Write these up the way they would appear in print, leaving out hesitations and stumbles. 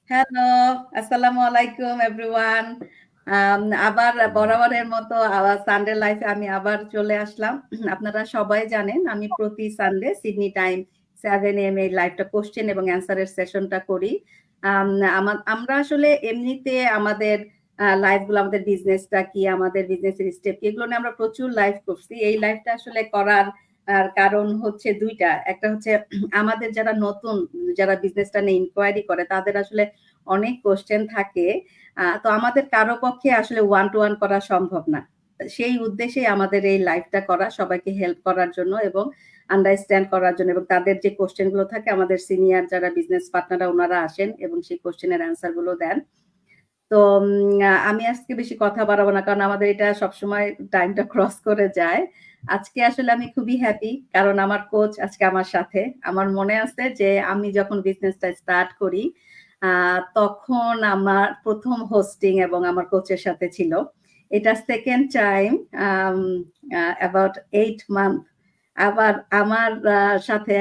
Hello, আসসালামু আলাইকুম everyone. আবার বরাবরের মতো সানডে লাইফে আমি আবার চলে আসলাম। আপনারা সবাই জানেন আমি প্রতি সানডে সিডনি টাইম 7 AM এই লাইভটা কোয়েশ্চেন এবং অ্যান্সারের সেশনটা করি। আম আমরা আসলে এমনিতে আমাদের লাইফগুলো আমাদের বিজনেসটা কি, আমাদের বিজনেসের স্টেপ কি এগুলো নিয়ে আমরা প্রচুর লাইভ করছি। এই লাইভটা আসলে করার কারণ হচ্ছে ২ টা। একটা হচ্ছে আমাদের যারা নতুন যারা বিজনেসটা নিয়ে ইনকোয়ারি করে তাদের আসলে অনেক কোয়েশ্চেন থাকে। তো আমাদের কারো পক্ষে আসলে ওয়ান টু ওয়ান করা সম্ভব না। সেই উদ্দেশ্যেই আমাদের এই লাইভটা করা সবাইকে হেল্প করার জন্য এবং আন্ডারস্ট্যান্ড করার জন্য এবং তাদের যে কোয়েশ্চেন গুলো থাকে আমাদের সিনিয়র যারা বিজনেস পার্টনাররা ওনারা আসেন এবং সেই কোয়েশ্চেনের অ্যান্সার গুলো দেন। তো আমি আজকে বেশি কথা বাড়াবো না। কারণ আমাদের এটা সবসময় টাইমটা ক্রস করে যায়। আজকে আসলে আমি খুবই হ্যাপি। কারণ আমার কোচ আজকে আমার সাথে। আমার মনে আছে যে আমি যখন বিজনেসটা স্টার্ট করি, আ তখন আমার ১ম হোস্টিং এবং আমার কোচের সাথে ছিল। এটা 2nd time um about 8 month আবার আমার সাথে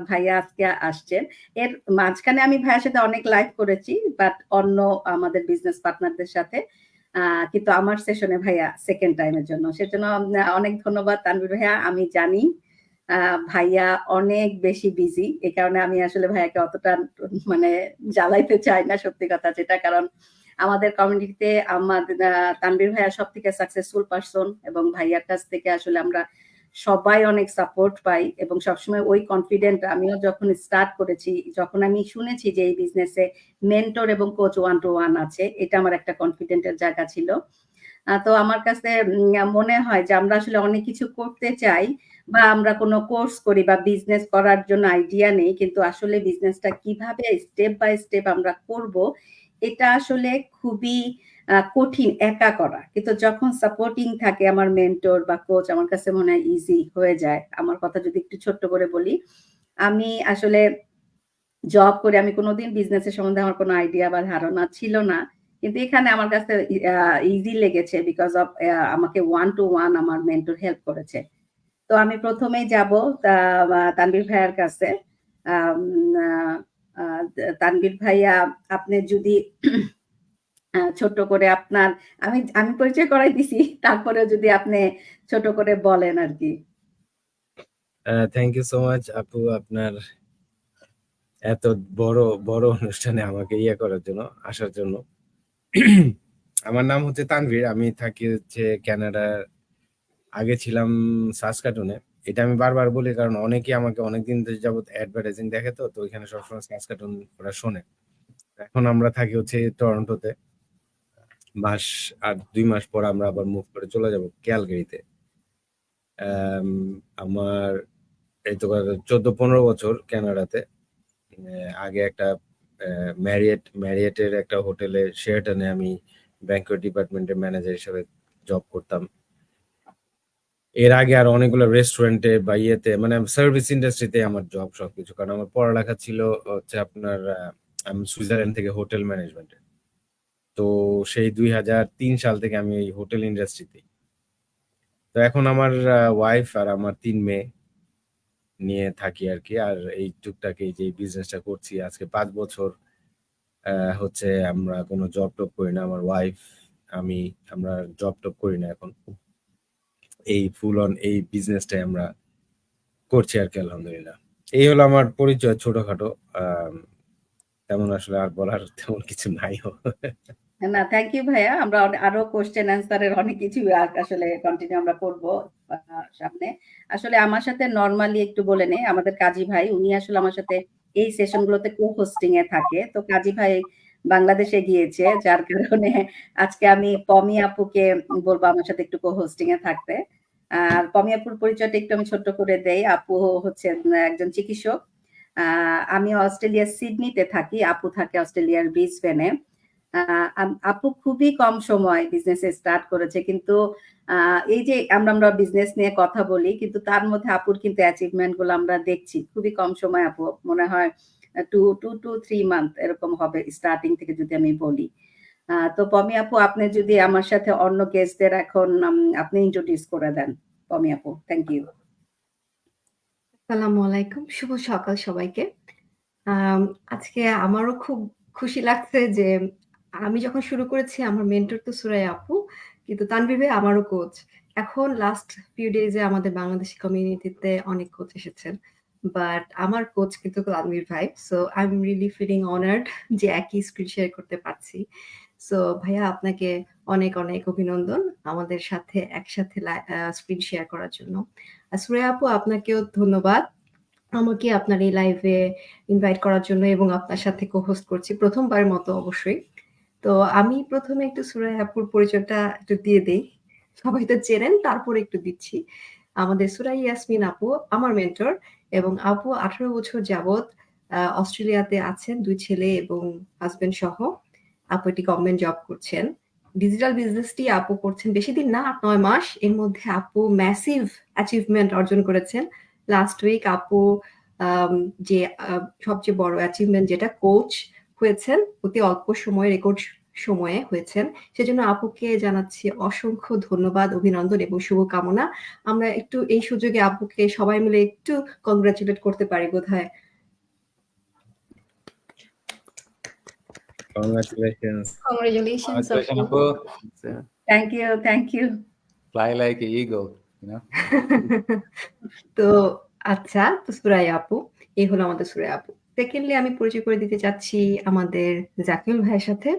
ভাইয়া আজকে আসছেন। এর মাঝখানে আমি ভাইয়ার সাথে অনেক লাইভ করেছি। বাট অন্য আমাদের বিজনেস পার্টনারদের সাথে। আ কিন্তু আমার সেশনে ভাইয়া 2nd টাইম এর জন্য। সেজন্য অনেক ধন্যবাদ তানভীর ভাইয়া। আমি জানি আ ভাইয়া অনেক বেশি বিজি। এ কারণে আমি আসলে ভাইয়াকে অতটা মানে জ্বালাইতে চাই না সত্যি কথা যেটা। কারণ আমাদের কমিউনিটিতে তানভীর ভাইয়া সবথেকে সাকসেসফুল পারসন এবং ভাইয়ার কাছ থেকে আসলে আমরা সবাই অনেক সাপোর্ট পাই এবং সবসময় ওই কনফিডেন্ট আমিও যখন স্টার্ট করেছি, যখন আমি শুনেছি যে এই বিজনেসে মেন্টর এবং কোচ ওয়ান টু ওয়ান আছে, এটা আমার একটা কনফিডেন্ট এর জায়গা ছিল। তো আমার কাছে মনে হয় যে আমরা আসলে অনেক কিছু করতে চাই বা আমরা কোনো কোর্স করি বা বিজনেস করার জন্য আইডিয়া নেই। কিন্তু আসলে বিজনেসটা কিভাবে স্টেপ বাই স্টেপ আমরা করব, এটা আসলে খুবই কঠিন একা করা। কিন্তু যখন সাপোর্টিং থাকে আমার মেন্টর বা কোচ আমার কাছে মনে হয় ইজি হয়ে যায়। আমার কথা যদি একটু ছোট্ট করে বলি, আমি আসলে জব করে আমি কোনদিন বিজনেসের সম্বন্ধে আমার কোনো আইডিয়া বা ধারণা ছিল না। কিন্তু এখানে আমার কাছে ইজি লেগেছে বিকজ অফ আমাকে ওয়ান টু ওয়ান আমার মেন্টর হেল্প করেছে। তো আমি ১ম এই যাবো তা তানভীর ভাইয়ার কাছে। আম আ আ তানভীর ভাইয়া আপনি যদি ছোট্ট করে আপনার আমি আমি পরিচয় করাই দিছি। তারপরেও যদি আপনি ছোট করে বলেন আরকি। থ্যাংক ইউ সো মাচ আপু, আপনার এত বড় বড় অনুষ্ঠানে আমাকে করার জন্য, আসার জন্য। আমার নাম হচ্ছে তানভীর, আমি থাকি হচ্ছে কানাডার। আগে ছিলাম সাসকাটুনে। এটা আমি বারবার বলি কারণ অনেকেই আমাকে অনেকদিন যাবত অ্যাডভার্টাইজিং দেখে, তো ওইখানে সবসময় সাসকাটুন ওরা শোনে। এখন আমরা থাকি হচ্ছে টরন্টোতে। আর 2 মাস পর আমরা আবার মুভ করে চলে যাব ক্যালগারিতে। আমার এই তো 14-15 বছর কানাডাতে। আগে একটা ম্যারিয়েটের একটা হোটেলে শেরাটনে আমি ব্যাংকুয়েট ডিপার্টমেন্টের ম্যানেজার হিসেবে জব করতাম। এর আগে আর অনেকগুলো রেস্টুরেন্টে বা মানে সার্ভিস ইন্ডাস্ট্রিতে আমার জব সবকিছু। কারণ আমার পড়ালেখা ছিল হচ্ছে আপনার আমি সুইজারল্যান্ড থেকে হোটেল ম্যানেজমেন্টে। তো সেই 2003 সাল থেকে আমি এই হোটেল ইন্ডাস্ট্রিতে। তো এখন আমার ওয়াইফ আর আমার 3 মেয়ে নিয়ে থাকি আর কি। আর এই টুকটাক এই যে বিজনেসটা করছি আজকে 5 বছর হচ্ছে। আমরা কোনো জব টব করি না, আমার ওয়াইফ আমি, আমরা জব টব করি না এখন। এই ফুল অন এই বিজনেসটাই আমরা করছি আর কি, আলহামদুলিল্লাহ। এই হলো আমার পরিচয় ছোটখাটো। তেমন আসলে আর বলার তেমন কিছু নাইও। না, থ্যাংক ইউ ভাইয়া। আমরা আরো কোয়েশ্চেন অ্যান্সার এর অনেক কিছু আসলে কন্টিনিউ আমরা করব সামনে। আসলে আমার সাথে নরমালি একটু বলে নেই, আমাদের কাজী ভাই উনি আসলে আমার সাথে এই সেশন গুলোতে কো-হোস্টিং এ থাকে। তো কাজী ভাই বাংলাদেশে গিয়েছে। যার কারণে আজকে আমি পমি আপুকে বলবো আমার সাথে একটু কো-হোস্টিং এ থাকতে। আর পমি আপুর পরিচয়টা একটু আমি ছোট্ট করে দেই। আপু হচ্ছেন একজন চিকিৎসক। আ আমি অস্ট্রেলিয়ার সিডনিতে থাকি। আপু থাকে অস্ট্রেলিয়ার ব্রিসবেনে। আ আপু খুবই কম সময় বিজনেস স্টার্ট করেছে। কিন্তু আ এই যে আমরা বিজনেস নিয়ে কথা বলি, কিন্তু তার মধ্যে আপুর কিন্তু অ্যাচিভমেন্ট গুলো আমরা দেখছি। খুবই কম সময় আপু মনে হয় 2 to 3 মান্থ এরকম হবে স্টার্টিং থেকে যদি আমি বলি। তো পমি আপু আপনি যদি আমার সাথে অন্য গেস্টদের এখন আপনি ইন্ট্রোডিউস করে দেন। পমি আপু, থ্যাংক ইউ। আসসালামু আলাইকুম। শুভ সকাল সবাইকে। আম আজকে আমারও খুব খুশি লাগছে যে আমি যখন শুরু করেছি আমার মেন্টর তো সুরাইয়া আপু, কিন্তু তানভীর ভাই আমারও কোচ। এখন লাস্ট ফিউ ডেজে আমাদের বাংলাদেশি কমিউনিটিতে অনেক কোচ এসেছেন, বাট আমার কোচ কিন্তু তানভীর ভাই। So I am really feeling honoured যে একই স্ক্রিন শেয়ার করতে পারছি। সো ভাইয়া আপনাকে অনেক অনেক অভিনন্দন আমাদের সাথে একসাথে স্ক্রিন শেয়ার করার জন্য। আর সুরাইয়া আপু আপনাকেও ধন্যবাদ আমাকে আপনার এই লাইভে ইনভাইট করার জন্য এবং আপনার সাথে কো-হোস্ট করছি প্রথমবারের মতো অবশ্যই। তো আমি প্রথমে একটু সুরাইয়া আপুর পরিচয়টা একটু দিয়ে দেই। সবাই তো চেনেন, তারপরে একটু দিচ্ছি। আমাদের সুরাইয়া ইয়াসমিন আপু আমার মেন্টর এবং আপু 18 বছর যাবৎ অস্ট্রেলিয়াতে আছেন 2 ছেলে এবং হাসব্যান্ড সহ। আপু একটি গভর্নমেন্ট জব করছেন। ডিজিটাল বিজনেসটি আপু করছেন বেশিদিন না, 8-9 মাস। এর মধ্যে আপু ম্যাসিভ অ্যাচিভমেন্ট অর্জন করেছেন। লাস্ট উইক আপু যে সবচেয়ে বড় অ্যাচিভমেন্ট যেটা কোচ হয়েছেন, অতি অল্প সময়ে রেকর্ড সময়ে হয়েছেন। সেজন্য আপুকে জানাচ্ছি অসংখ্য ধন্যবাদ, অভিনন্দন এবং শুভকামনা। আমরা একটু এই সুযোগে আপুকে সবাই মিলে একটু কংগ্রাচুলেট করতে পারি বোধহয়। Congratulations. Congratulations Congratulations, আপু। Apu. Thank you. Fly like an eagle, you know? তো আচ্ছা, তো সুরাইয়া আপু, এই হলো আমাদের সুরাইয়া আপু। সেকেন্ডলি আমি পরিচয় করে দিতে চাচ্ছি আমাদের জাকিউল ভাইয়ের সাথে।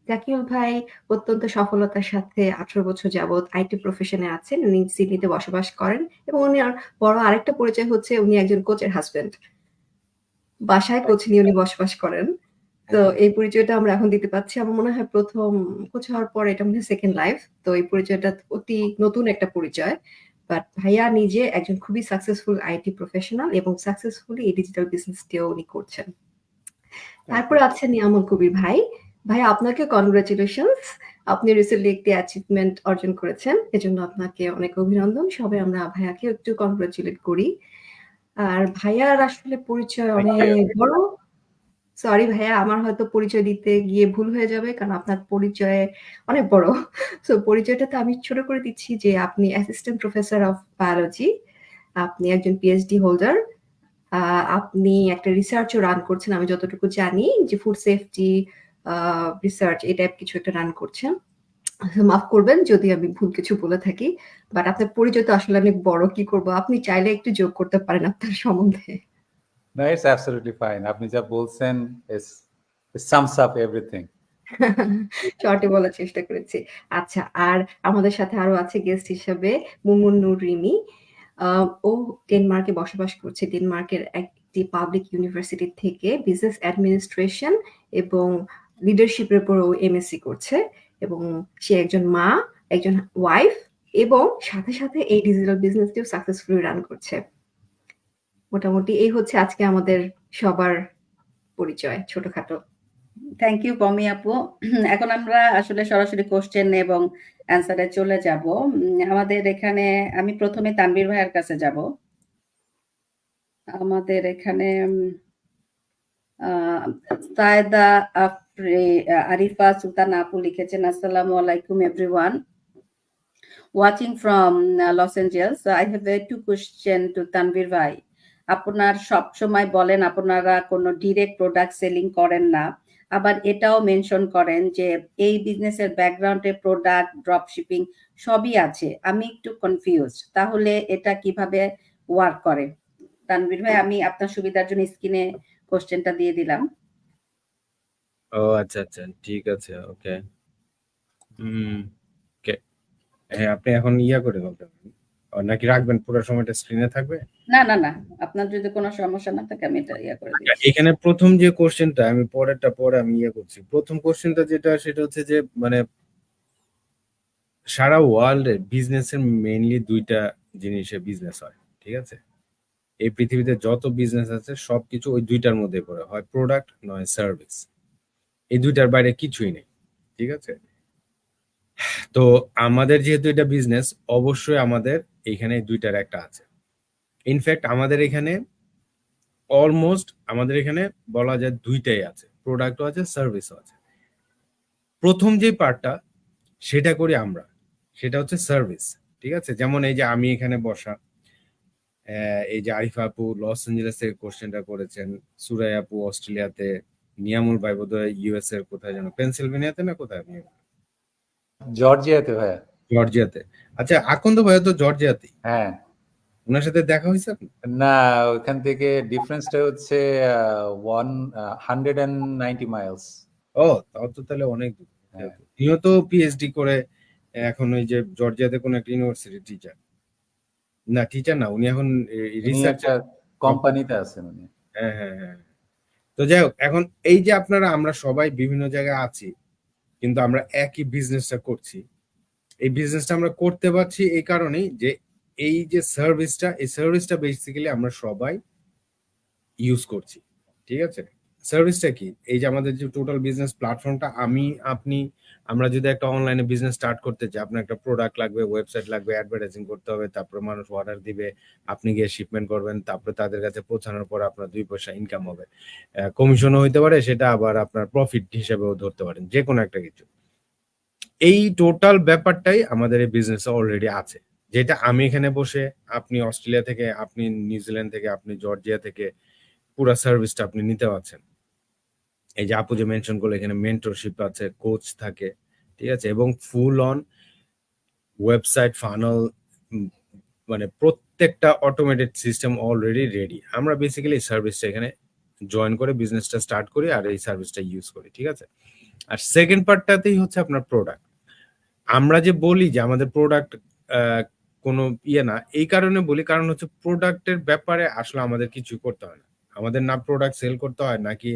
জাকিউল ভাই অত্যন্ত সফলতার সাথে 18 বছর যাবৎ আইটি প্রফেশনে আছেন। উনি সিডনিতে বসবাস করেন এবং উনি বড় আরেকটা পরিচয় হচ্ছে উনি একজন কোচের হাসব্যান্ড। বাসায় কোচ নিয়ে উনি বসবাস করেন। তো এই পরিচয়টা আমরা এখন দিতে পাচ্ছি। আমার মনে হয় প্রথম কোচ হওয়ার পর এটা মনে হয় সেকেন্ড লাইভ। তো এই পরিচয়টা অতি নতুন একটা পরিচয়। বাট ভাইয়া নিজে একজন খুবই সাকসেসফুল আইটি প্রফেশনাল এবং সাকসেসফুলি এই ডিজিটাল বিজনেসটিও উনি করছেন। তারপরে আছেন নিয়ামুল কবির ভাই। ভাইয়া আপনাকে কনগ্রাচুলেশনস। আপনি রিসেন্টলি একটি অ্যাচিভমেন্ট অর্জন করেছেন। এজন্য আপনাকে অনেক অভিনন্দন। সবাই আমরা ভাইয়াকে একটু কনগ্রাচুলেট করি। আর ভাইয়ার আসলে পরিচয় অনেক বড়। সরি ভাইয়া, আমার হয়তো পরিচয় দিতে গিয়ে ভুল হয়ে যাবে কারণ আপনার পরিচয় অনেক বড়। সো পরিচয়টা তো আমি ছোট করে দিচ্ছি যে আপনি অ্যাসিস্ট্যান্ট প্রফেসর অফ বায়োলজি, আপনি একজন পিএইচডি হোল্ডার, আপনি একটা রিসার্চও রান করছেন আমি যতটুকু জানি, যে ফুড সেফটি রিসার্চ এই টাইপ কিছু একটা রান করছেন। মাফ করবেন যদি আমি ভুল কিছু বলে থাকি, বাট আপনার পরিচয় তো আসলে অনেক বড়, কি করব, আপনি চাইলে একটু যোগ করতে পারেন আপনার সম্বন্ধে। No, it's absolutely fine. আপনি যা বলছেন is it sums up everything. শর্টে বলার চেষ্টা করেছি। আচ্ছা, আর আমাদের সাথে আরো আছে গেস্ট হিসেবে মুমুন নূর রিমি। ও ডেনমার্কে বসবাস করছে। ডেনমার্কের একটি পাবলিক ইউনিভার্সিটি থেকে বিজনেস অ্যাডমিনিস্ট্রেশন এবং লিডারশিপের উপর ও এমএসসি করছে এবং সে একজন মা, একজন ওয়াইফ এবং সাথে সাথে এই ডিজিটাল বিজনেসটিও সাকসেসফুলি রান করছে। মোটামুটি এই হচ্ছে আজকে আমাদের সবার পরিচয় ছোটখাটো। থ্যাংক ইউ পমি আপু। এখন আমরা আসলে সরাসরি কোশ্চেন এবং অ্যান্সারে চলে যাব। আমাদের এখানে আমি প্রথমে তানভীর ভাইয়ের কাছে যাব। আমাদের এখানে সায়েদা আরিফা সুলতান আপু লিখেছেন, আসসালামু আলাইকুম everyone, watching from Los Angeles. I have two question to Tanvir ভাই। আপনার সব সময় বলেন আপনারা কোনো ডিরেক্ট প্রোডাক্ট সেলিং করেন না, আবার এটাও মেনশন করেন যে এই বিজনেসের ব্যাকগ্রাউন্ডে প্রোডাক্ট ড্রপ শিপিং সবই আছে। আমি একটু কনফিউজ, তাহলে এটা কিভাবে ওয়ার্ক করে? তানভীর ভাই, আমি আপনার সুবিধার জন্য স্ক্রিনে কোশ্চেনটা দিয়ে দিলাম। ও আচ্ছা আচ্ছা, ঠিক আছে, ওকে। ওকে, হ্যাঁ, আপনি এখন করে বলতে পারেন, নাকি রাখবেন পুরো সময়টা স্ক্রিনে থাকবে? না না না, আপনার যদি কোনো সমস্যা না থাকে আমি এটা করে দিচ্ছি। এখানে প্রথম যে কোশ্চেনটা, আমি পরেরটা পরে আমি করছি। প্রথম কোশ্চেনটা যেটা, সেটা হচ্ছে যে মানে সারা ওয়ার্ল্ডে বিজনেসের মেইনলি দুইটা জিনিসে বিজনেস হয়, ঠিক আছে? এই পৃথিবীতে যত বিজনেস আছে সবকিছু ওই দুইটার মধ্যে পড়ে, হয় প্রোডাক্ট নয় সার্ভিস। এই দুইটার বাইরে কিছুই নেই, ঠিক আছে? তো আমাদের যেহেতু এটা বিজনেস, অবশ্যই আমাদের এখানে দুইটার একটা আছে। ইনফ্যাক্ট আমাদের এখানে অলমোস্ট আমাদের এখানে বলা যায় দুইটাই আছে, প্রোডাক্টও আছে সার্ভিসও আছে। প্রথম যে পার্টটা সেটা করি আমরা, সেটা হচ্ছে সার্ভিস, ঠিক আছে? যেমন এই যে আমি এখানে বসা, এই যে আরিফা আপু লস এঞ্জেলেস থেকে কোশ্চেনটা করেছেন, সুরাই আপু অস্ট্রেলিয়াতে নিয়ামুল ভাই বোধহয় ইউএস এর কোথায় যেন পেনসিলভেনিয়াতে না কোথায় জর্জিয়াতে ভাইয়া। জর্জিয়াতে। আচ্ছা আকন্দ ভাইয়া তো জর্জিয়াতে, হ্যাঁ। ওনার সাথে দেখা হয়েছে আপনার? না, ওখান থেকে ডিফারেন্সটা হচ্ছে 190 মাইলস। ও তাও তো তাহলে অনেক দূর। হ্যাঁ। উনিও তো পিএইচডি করে এখন ওই যে জর্জিয়াতে কোন একটা ইউনিভার্সিটি টিচার, না টিচার না, উনি এখন উনি রিসার্চ। একটা কোম্পানিতে আছেন উনি। হ্যাঁ হ্যাঁ হ্যাঁ। তো যাই হোক, এখন এই যে আমরা সবাই বিভিন্ন জায়গায় আছি, কিন্তু আমরা একই বিজনেসটা করছি। এই বিজনেসটা আমরা করতে পারছি এই কারণেই যে এই যে সার্ভিসটা বেসিক্যালি আমরা সবাই ইউজ করছি। ঠিক আছে, সার্ভিসটা কি? এই যে আমাদের যে টোটাল বিজনেস প্ল্যাটফর্মটা, আপনি আমরা যদি একটা অনলাইনে বিজনেস স্টার্ট করতে চাই, আপনার একটা প্রোডাক্ট লাগবে, ওয়েবসাইট লাগবে, অ্যাডভার্টাইজিং করতে হবে, তারপরে মানুষ অর্ডার দিবে, আপনি গিয়ে শিপমেন্ট করবেন, তারপরে তাদের কাছে পৌঁছানোর পর আপনার 2 পয়সা ইনকাম হবে, কমিশনও হইতে পারে, সেটা আবার আপনার প্রফিট হিসেবেও ধরতে পারেন, যে কোনো একটা কিছু। এই টোটাল ব্যাপারটাই আমাদের এই বিজনেসে অলরেডি আছে, যেটা আমি এখানে বসে, আপনি অস্ট্রেলিয়া থেকে, আপনি নিউজিল্যান্ড থেকে, আপনি জর্জিয়া থেকে পুরো সার্ভিসটা আপনি নিতে পারছেন। এই যে আপু যে মেনশন করলো, এখানে মেন্টরশিপ আছে, কোচ থাকে, ঠিক আছে, এবং ফুল অন ওয়েবসাইট ফানেল, মানে প্রত্যেকটা অটোমেটেড সিস্টেম অলরেডি রেডি। আমরা বেসিক্যালি সার্ভিসটা এখানে জয়েন করে বিজনেসটা স্টার্ট করি আর এই সার্ভিসটা ইউজ করি। ঠিক আছে, আর সেকেন্ড পার্টটাতেই হচ্ছে আপনার প্রোডাক্ট। আমরা যে বলি যে আমাদের প্রোডাক্ট কোনো ইয়ে না, এই কারণে বলি কারণ হচ্ছে প্রোডাক্টের ব্যাপারে আসলে আমাদের কিছু করতে হয় না। আমাদের না প্রোডাক্ট সেল করতে হয়, নাকি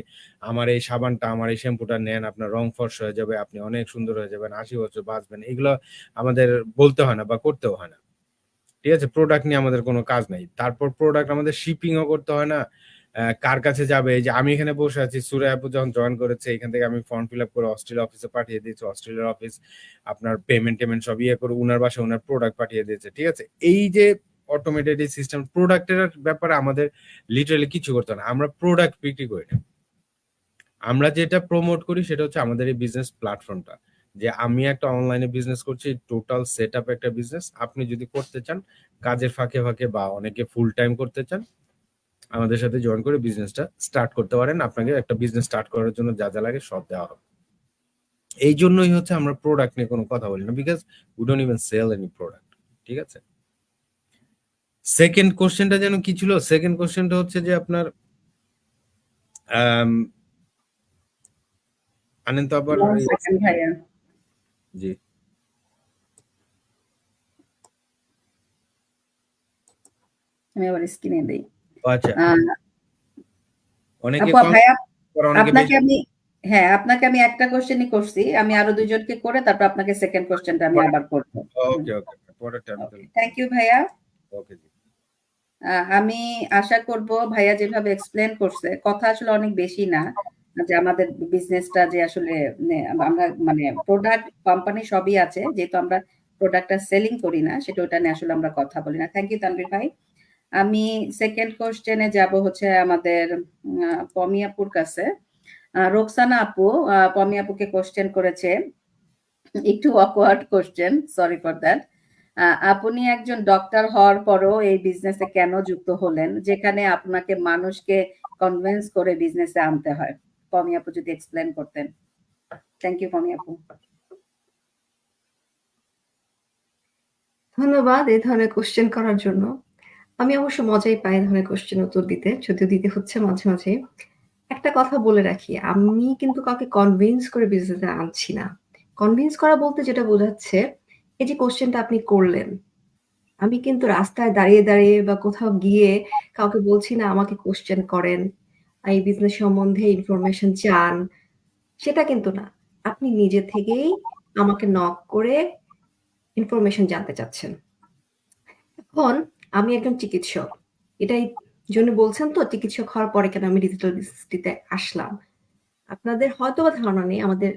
আমার এই সাবানটা, আমার এই শ্যাম্পুটা নেন, আপনার রং ফর্স হয়ে যাবে, আপনি অনেক সুন্দর হয়ে যাবেন, 80 বছর বাঁচবেন, এগুলো আমাদের বলতে হয় না বা করতেও হয় না। ঠিক আছে, প্রোডাক্ট নিয়ে আমাদের কোনো কাজ নাই। তারপর প্রোডাক্ট আমাদের শিপিংও করতে হয় না, কার কাছে যাবে। এই যে আমি এখানে বসে আছি, সুরাই আপু যখন জয়েন করেছে, এখান থেকে আমি ফর্ম ফিল আপ করে অস্ট্রেলিয়া অফিসে পাঠিয়ে দিয়েছি, অস্ট্রেলিয়ার অফিস আপনার পেমেন্ট সব ইয়ে করে উনার বাসায় উনার প্রোডাক্ট পাঠিয়ে দিয়েছে। ঠিক আছে, এই যে অটোমেটেড এই সিস্টেম, প্রোডাক্টের ব্যাপারে আমাদের লিটারালি কিছু করতে হয় না, আমরা প্রোডাক্ট বিক্রি করি না। আমরা যেটা প্রমোট করি সেটা হচ্ছে আমাদের এই বিজনেস প্ল্যাটফর্মটা, যে আমি একটা অনলাইনে বিজনেস করছি, টোটাল সেট আপ একটা বিজনেস। আপনি যদি করতে চান কাজের ফাঁকে ফাঁকে বা অনেকে ফুল টাইম করতে চান, আমাদের সাথে জয়েন করে বিজনেসটা স্টার্ট করতে পারেন। আপনাকে একটা বিজনেস স্টার্ট করার জন্য যা যা লাগে সব দেওয়া হবে। এই জন্যই হচ্ছে আমরা প্রোডাক্ট নিয়ে কোনো কথা বলি না, because we don't even sell any product. ঠিক আছে, সেকেন্ড কোশ্চেনটা যেন কি ছিল? সেকেন্ড কোশ্চেনটা হচ্ছে যে আপনার আনেন তো আবার। ভাইয়া জি, আমি আবার স্ক্রিনে দেই। আচ্ছা, অনেকে আপু ভাইয়া অনেকে আপনাকে আমি আপনাকে আমি একটা কোশ্চেনই করছি, আমি আরো দুইজনকে করে তারপর আপনাকে সেকেন্ড কোশ্চেনটা আমি আবার করব। ওকে ওকে, পরেরটা আমি তাহলে। থ্যাংক ইউ ভাইয়া। ওকে জি। আমি আশা করব ভাইয়া যেভাবে এক্সপ্লেন করছে, কথা আসলে অনেক বেশি না, যে আমাদের বিজনেসটা যে আসলে আমরা মানে প্রোডাক্ট কোম্পানি সবই আছে, যেহেতু আমরা প্রোডাক্টটা সেলিং করি না, সেটা ওটা নিয়ে আসলে আমরা কথা বলি না। থ্যাংক ইউ তানভীর ভাই। আমি সেকেন্ড কোশ্চেনে যাব হচ্ছে আমাদের পমি আপুর কাছে। রোকসানা আপু পমি আপুকে কোশ্চেন করেছে, একটু awkward question, sorry for that. আপনি একজন ডক্টর হওয়ার পরও এই বিজনেসে কেন যুক্ত হলেন, যেখানে আপনাকে মানুষকে কনভিন্স করে বিজনেসে আনতে হয়? পমি আপু যদি এক্সপ্লেন করতেন। থ্যাংক ইউ পমি আপু। ধন্যবাদ এই ধরনের কোশ্চেন করার জন্য। আমি অবশ্য মজাই পাই এই ধরনের কোশ্চেন উত্তর দিতে, যদিও দিতে হচ্ছে মাঝে মাঝে। একটা কথা বলে রাখি, আমি কিন্তু কাউকে কনভিন্স করে বিজনেসে আনছি না। কনভিন্স করা বলতে যেটা বোঝাচ্ছে, এই যে কোশ্চেনটা আপনি করলেন, আমি কিন্তু রাস্তায় দাঁড়িয়ে দাঁড়িয়ে বা কোথাও গিয়ে কাউকে বলছি না আমাকে কোশ্চেন করেন, এই বিজনেস সম্বন্ধে ইনফরমেশন চান, সেটা কিন্তু না। আপনি নিজে থেকেই আমাকে নক করে ইনফরমেশন জানতে চাচ্ছেন। এখন আমি একজন চিকিৎসক, এটাই জন্য বলছেন তো চিকিৎসক হওয়ার পরে কেন আমি ডিজিটাল বিজনেসটিতে আসলাম। আপনাদের হয়তোবা ধারণা নেই, আমাদের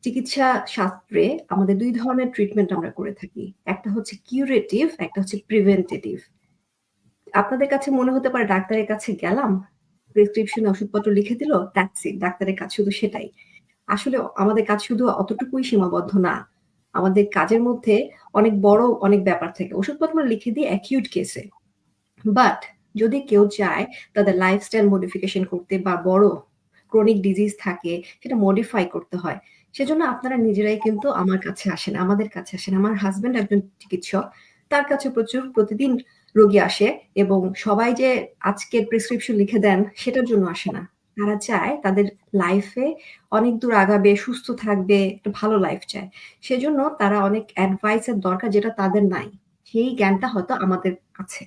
চিকিৎসা শাস্ত্রে আমাদের ২ ধরনের ট্রিটমেন্ট আমরা করে থাকি। একটা হচ্ছে কিউরেটিভ, একটা হচ্ছে প্রিভেন্টেটিভ। আপনাদের কাছে মনে হতে পারে ডাক্তারের কাছে গেলাম, প্রেসক্রিপশনে ওষুধপত্র লিখে দিল, দ্যাটস ইট, ডাক্তারের কাজ শুধু সেটাই। আসলে আমাদের কাজ শুধু অতটুকুই সীমাবদ্ধ না। আমাদের কাজের মধ্যে অনেক বড় অনেক ব্যাপার থাকে। ওষুধপত্র লিখে দিই অ্যাকিউট কেসে। বাট যদি কেউ চায় তাদের লাইফস্টাইল মডিফিকেশন করতে বা বড় ক্রনিক ডিজিজ থাকে সেটা মডিফাই করতে হয়। সেজন্য আপনারা নিজেরাই কিন্তু আমার কাছে আসেন, আমাদের কাছে আসেন। আমার হাসব্যান্ড একজন চিকিৎসক, তার কাছে প্রচুর প্রতিদিন রোগী আসে এবং সবাই যে আজকের প্রেসক্রিপশন লিখে দেন সেটার জন্য আসে না। তারা চায় তাদের লাইফে অনেক দূর আগাবে, সুস্থ থাকবে, একটা ভালো লাইফ চায়। সেজন্য তারা অনেক অ্যাডভাইসের দরকার যেটা তাদের নাই। সেই জ্ঞানটা হয়তো আমাদের আছে।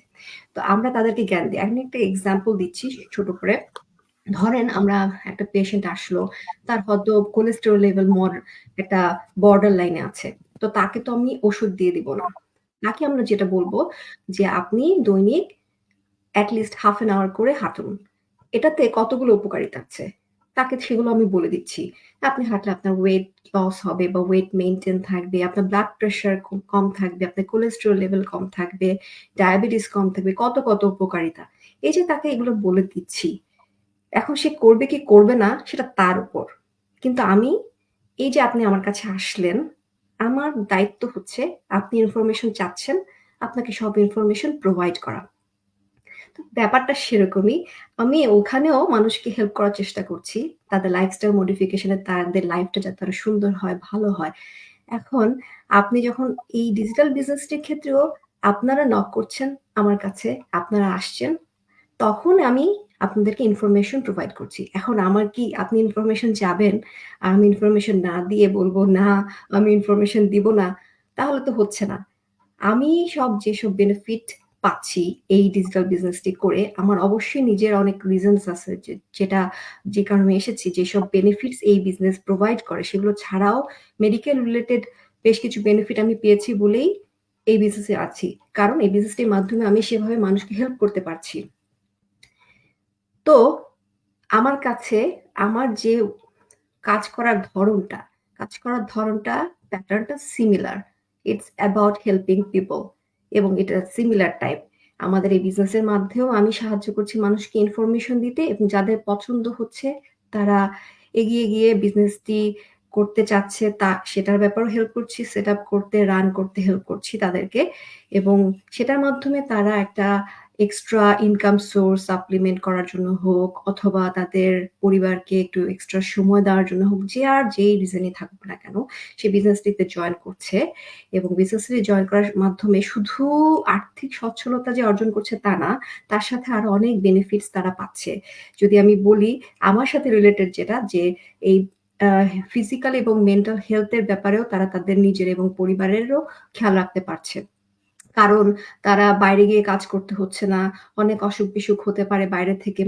তো আমরা তাদেরকে জ্ঞান দিই। আমি একটা এক্সাম্পল দিচ্ছি ছোট করে। ধরেন আমরা একটা পেশেন্ট আসলো, তার হয়তো কোলেস্টেরল লেভেল একটা বর্ডার লাইনে আছে। তো তাকে তো আমি ওষুধ দিয়ে দিব না। তাকে আমরা যেটা বলবো যে আপনি দৈনিক at least half an hour করে হাঁটুন। এটাতে কতগুলো উপকারিতা আছে। তাকে সেগুলো আমি বলে দিচ্ছি। আপনি হাঁটলে আপনার ওয়েট লস হবে বা ওয়েট মেইনটেইন থাকবে, আপনার ব্লাড প্রেশার কম থাকবে, আপনার কোলেস্টেরল লেভেল কম থাকবে, ডায়াবেটিস কম থাকবে, কত উপকারিতা। এই যে তাকে এগুলো বলে দিচ্ছি, এখন সে করবে কি করবে না সেটা তার উপর। কিন্তু আমি এই যে আপনি আমার কাছে আসলেন, আমার দায়িত্ব হচ্ছে আপনি ইনফরমেশন চাচ্ছেন, আপনাকে সব ইনফরমেশন প্রোভাইড করা। তো ব্যাপারটা সেরকমই। আমি ওখানেও মানুষকে হেল্প করার চেষ্টা করছি। তাদের লাইফস্টাইল মডিফিকেশন এ তাদের লাইফটা যাতে আরো সুন্দর হয়, ভালো হয়। এখন আপনি যখন এই ডিজিটাল বিজনেসটির ক্ষেত্রেও আপনারা নক করছেন আমার কাছে, আপনারা আসছেন, তখন আমি আপনাদেরকে ইনফরমেশন প্রোভাইড করছি। এখন আমার কি আপনি ইনফরমেশন চাবেন, আর আমি ইনফরমেশন না দিয়ে বলব, "না, আমি ইনফরমেশন দিব না।" তাহলে তো হচ্ছে না। আমি যেসব বেনিফিট পাচ্ছি এই ডিজিটাল বিজনেসটি করে, আমার অবশ্যই নিজের অনেক রিজনস আছে যে কারণে আমি এসেছি। যেসব বেনিফিটস এই বিজনেস প্রোভাইড করে সেগুলো ছাড়াও মেডিকেল রিলেটেড বেশ কিছু বেনিফিট আমি পেয়েছি বলেই এই বিজনেসে আছি। কারণ এই বিজনেসটির মাধ্যমে আমি সেভাবে মানুষকে হেল্প করতে পারছি। তো আমার কাছে আমার যে কাজ করার ধরনটা প্যাটার্নটা similar. It's about helping people এবং এটা সিমিলার টাইপ। আমাদের এই বিজনেসের মাধ্যমেও আমি সাহায্য করছি মানুষকে ইনফরমেশন দিতে এবং যাদের পছন্দ হচ্ছে তারা এগিয়ে গিয়ে বিজনেসটি করতে চাচ্ছে সেটার ব্যাপারেও হেল্প করছি, সেট আপ করতে, রান করতে হেল্প করছি তাদেরকে এবং সেটার মাধ্যমে তারা একটা এক্সট্রা ইনকাম সোর্স সাপ্লিমেন্ট করার জন্য হোক অথবা তাদের পরিবারকে একটু এক্সট্রা সময় দেওয়ার জন্য হোক, যেই রিজনে থাকুক না কেন সে বিজনেসটিতে জয়েন করছে এবং বিজনেসে জয়েন করার মাধ্যমে শুধু আর্থিক সচ্ছলতা যে অর্জন করছে তা না, তার সাথে আরো অনেক বেনিফিটস তারা পাচ্ছে। যদি আমি বলি আমার সাথে রিলেটেড যেটা যে এই ফিজিক্যাল এবং মেন্টাল হেলথ এর ব্যাপারেও তারা তাদের নিজের এবং পরিবারেরও খেয়াল রাখতে পারছে। কারণ তারা বাইরে গিয়ে কাজ করতে হচ্ছে না। অনেক অসুখ-বিসুখ হতে পারে বাইরে থেকে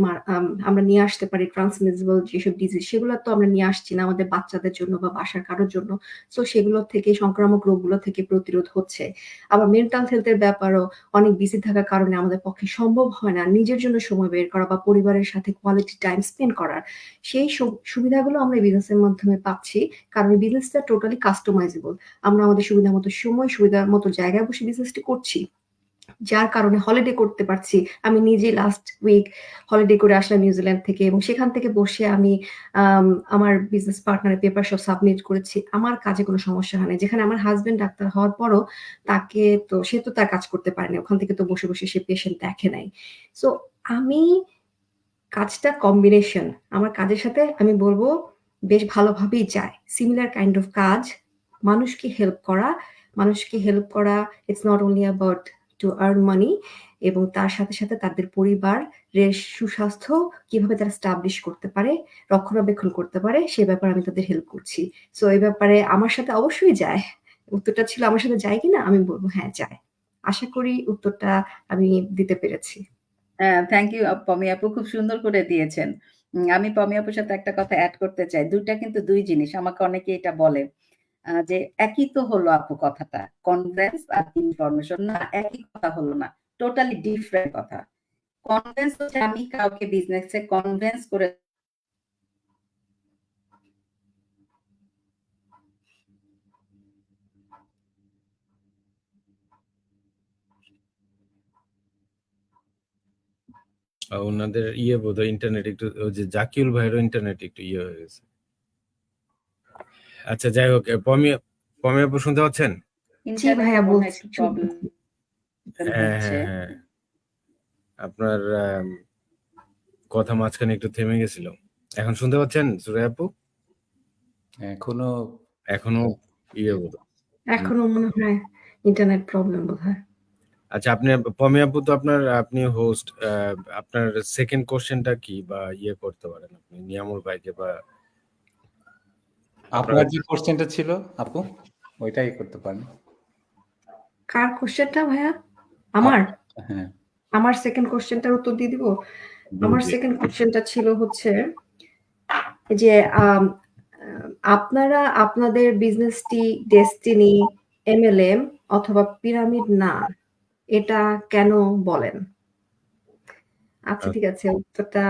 আমরা নিয়ে আসতে পারি ট্রান্সমিসিবল যেসব ডিজিজ সেগুলো তো আমরা নিয়ে আসছি না আমাদের বাচ্চাদের জন্য বা বাসার কারোর জন্য। সো সেগুলো থেকে সংক্রামক রোগগুলো থেকে প্রতিরোধ হচ্ছে। আবার মেন্টাল হেলথ এর ব্যাপারেও অনেক বিজি থাকার কারণে আমাদের পক্ষে সম্ভব হয় না নিজের জন্য সময় বের করা বা পরিবারের সাথে কোয়ালিটি টাইম স্পেন্ড করার। সেই সুবিধাগুলো আমরা এই বিজনেসের মাধ্যমে পাচ্ছি। কারণ এই বিজনেসটা টোটালি কাস্টমাইজেবল। আমরা আমাদের সুবিধা মতো সময়, সুবিধা মতো জায়গায় বসে বিজনেসটি করছি। যার কারণে হলিডে করতে পারছি। আমি নিজে লাস্ট উইক হলিডে করে আসলাম নিউজিল্যান্ড থেকে এবং সেখান থেকে বসে আমি আমার বিজনেস পার্টনারের পেপার সব সাবমিট করেছি। আমার কাজে কোনো সমস্যা হয় নাই। যেখানে আমার হাসব্যান্ড ডাক্তার হওয়ার পরও সে তো তার কাজ করতে পারে নাই। ওখান থেকে তো বসে সে পেশেন্ট দেখে নাই। সো আমি কাজটা কম্বিনেশন। আমার কাজের সাথে আমি বলব বেশ ভালোভাবেই যায়। সিমিলার কাইন্ড অফ কাজ, মানুষকে হেল্প করা it's not only about to earn money এবং তার সাথে তাদের পরিবারের সুস্বাস্থ্য কিভাবে তারা এস্টাবলিশ করতে পারে, রক্ষণাবেক্ষণ করতে পারে সে ব্যাপারে আমি তাদের হেল্প করছি। সো এই ব্যাপারে আমার সাথে অবশ্যই যায়। উত্তরটা ছিল আমার সাথে যায় কিনা? আমি বলব হ্যাঁ যায়। আশা করি উত্তরটা আমি দিতে পেরেছি। থ্যাংক ইউ পমি আপু, খুব সুন্দর করে দিয়েছেন। আমি পমি আপুর সাথে একটা কথা এড করতে চাই। ২ টা কিন্তু ২ জিনিস। আমাকে অনেকে এটা বলে যে একই তো হলো আপু কথাটা। কনভেন্স আর ইনফরমেশন। না, একই কথা হলো না। টোটালি ডিফারেন্ট কথা। কনভেন্স হচ্ছে আমি কাউকে বিজনেসে কনভেন্স করে ওনাদের বোধহয় ইন্টারনেট একটু ওই যে জাকিউল ভাইয়েরও ইন্টারনেট একটু হয়ে গেছে। আচ্ছা যাই হোক, পমি আপু শুনতে পাচ্ছেন? জি ভাইয়া ইন্টারনেটে মনে হয় বলছি। একটু প্রবলেম হচ্ছে। আপনার কথা মাঝখানে একটু থেমে গেছিল। এখন শুনতে পাচ্ছেন সুরাইয়া আপু? এখনো এখনো ইয়ে বলো। এখনো মনে হয় ইন্টারনেট প্রবলেম বোধহয়। আচ্ছা, আপনি পমি আপু তো আপনি হোস্ট, আপনার সেকেন্ড কোশ্চেনটা কি বা ইয়ে করতে পারেন আপনি নিয়ামুল ভাইকে বা আপনার যে কোশ্চেনটা ছিল আপু ওইটাই করতে পারেন। কার কোশ্চেনটা ভাইয়া? আমার হ্যাঁ, আমার সেকেন্ড কোশ্চেনটার উত্তর দিয়ে দিব। আমার সেকেন্ড কোশ্চেনটা ছিল হচ্ছে যে আপনারা আপনাদের বিজনেসটি ডেস্টিনি, এমএলএম অথবা পিরামিড না, এটা কেন বলেন? আচ্ছা ঠিক আছে, উত্তরটা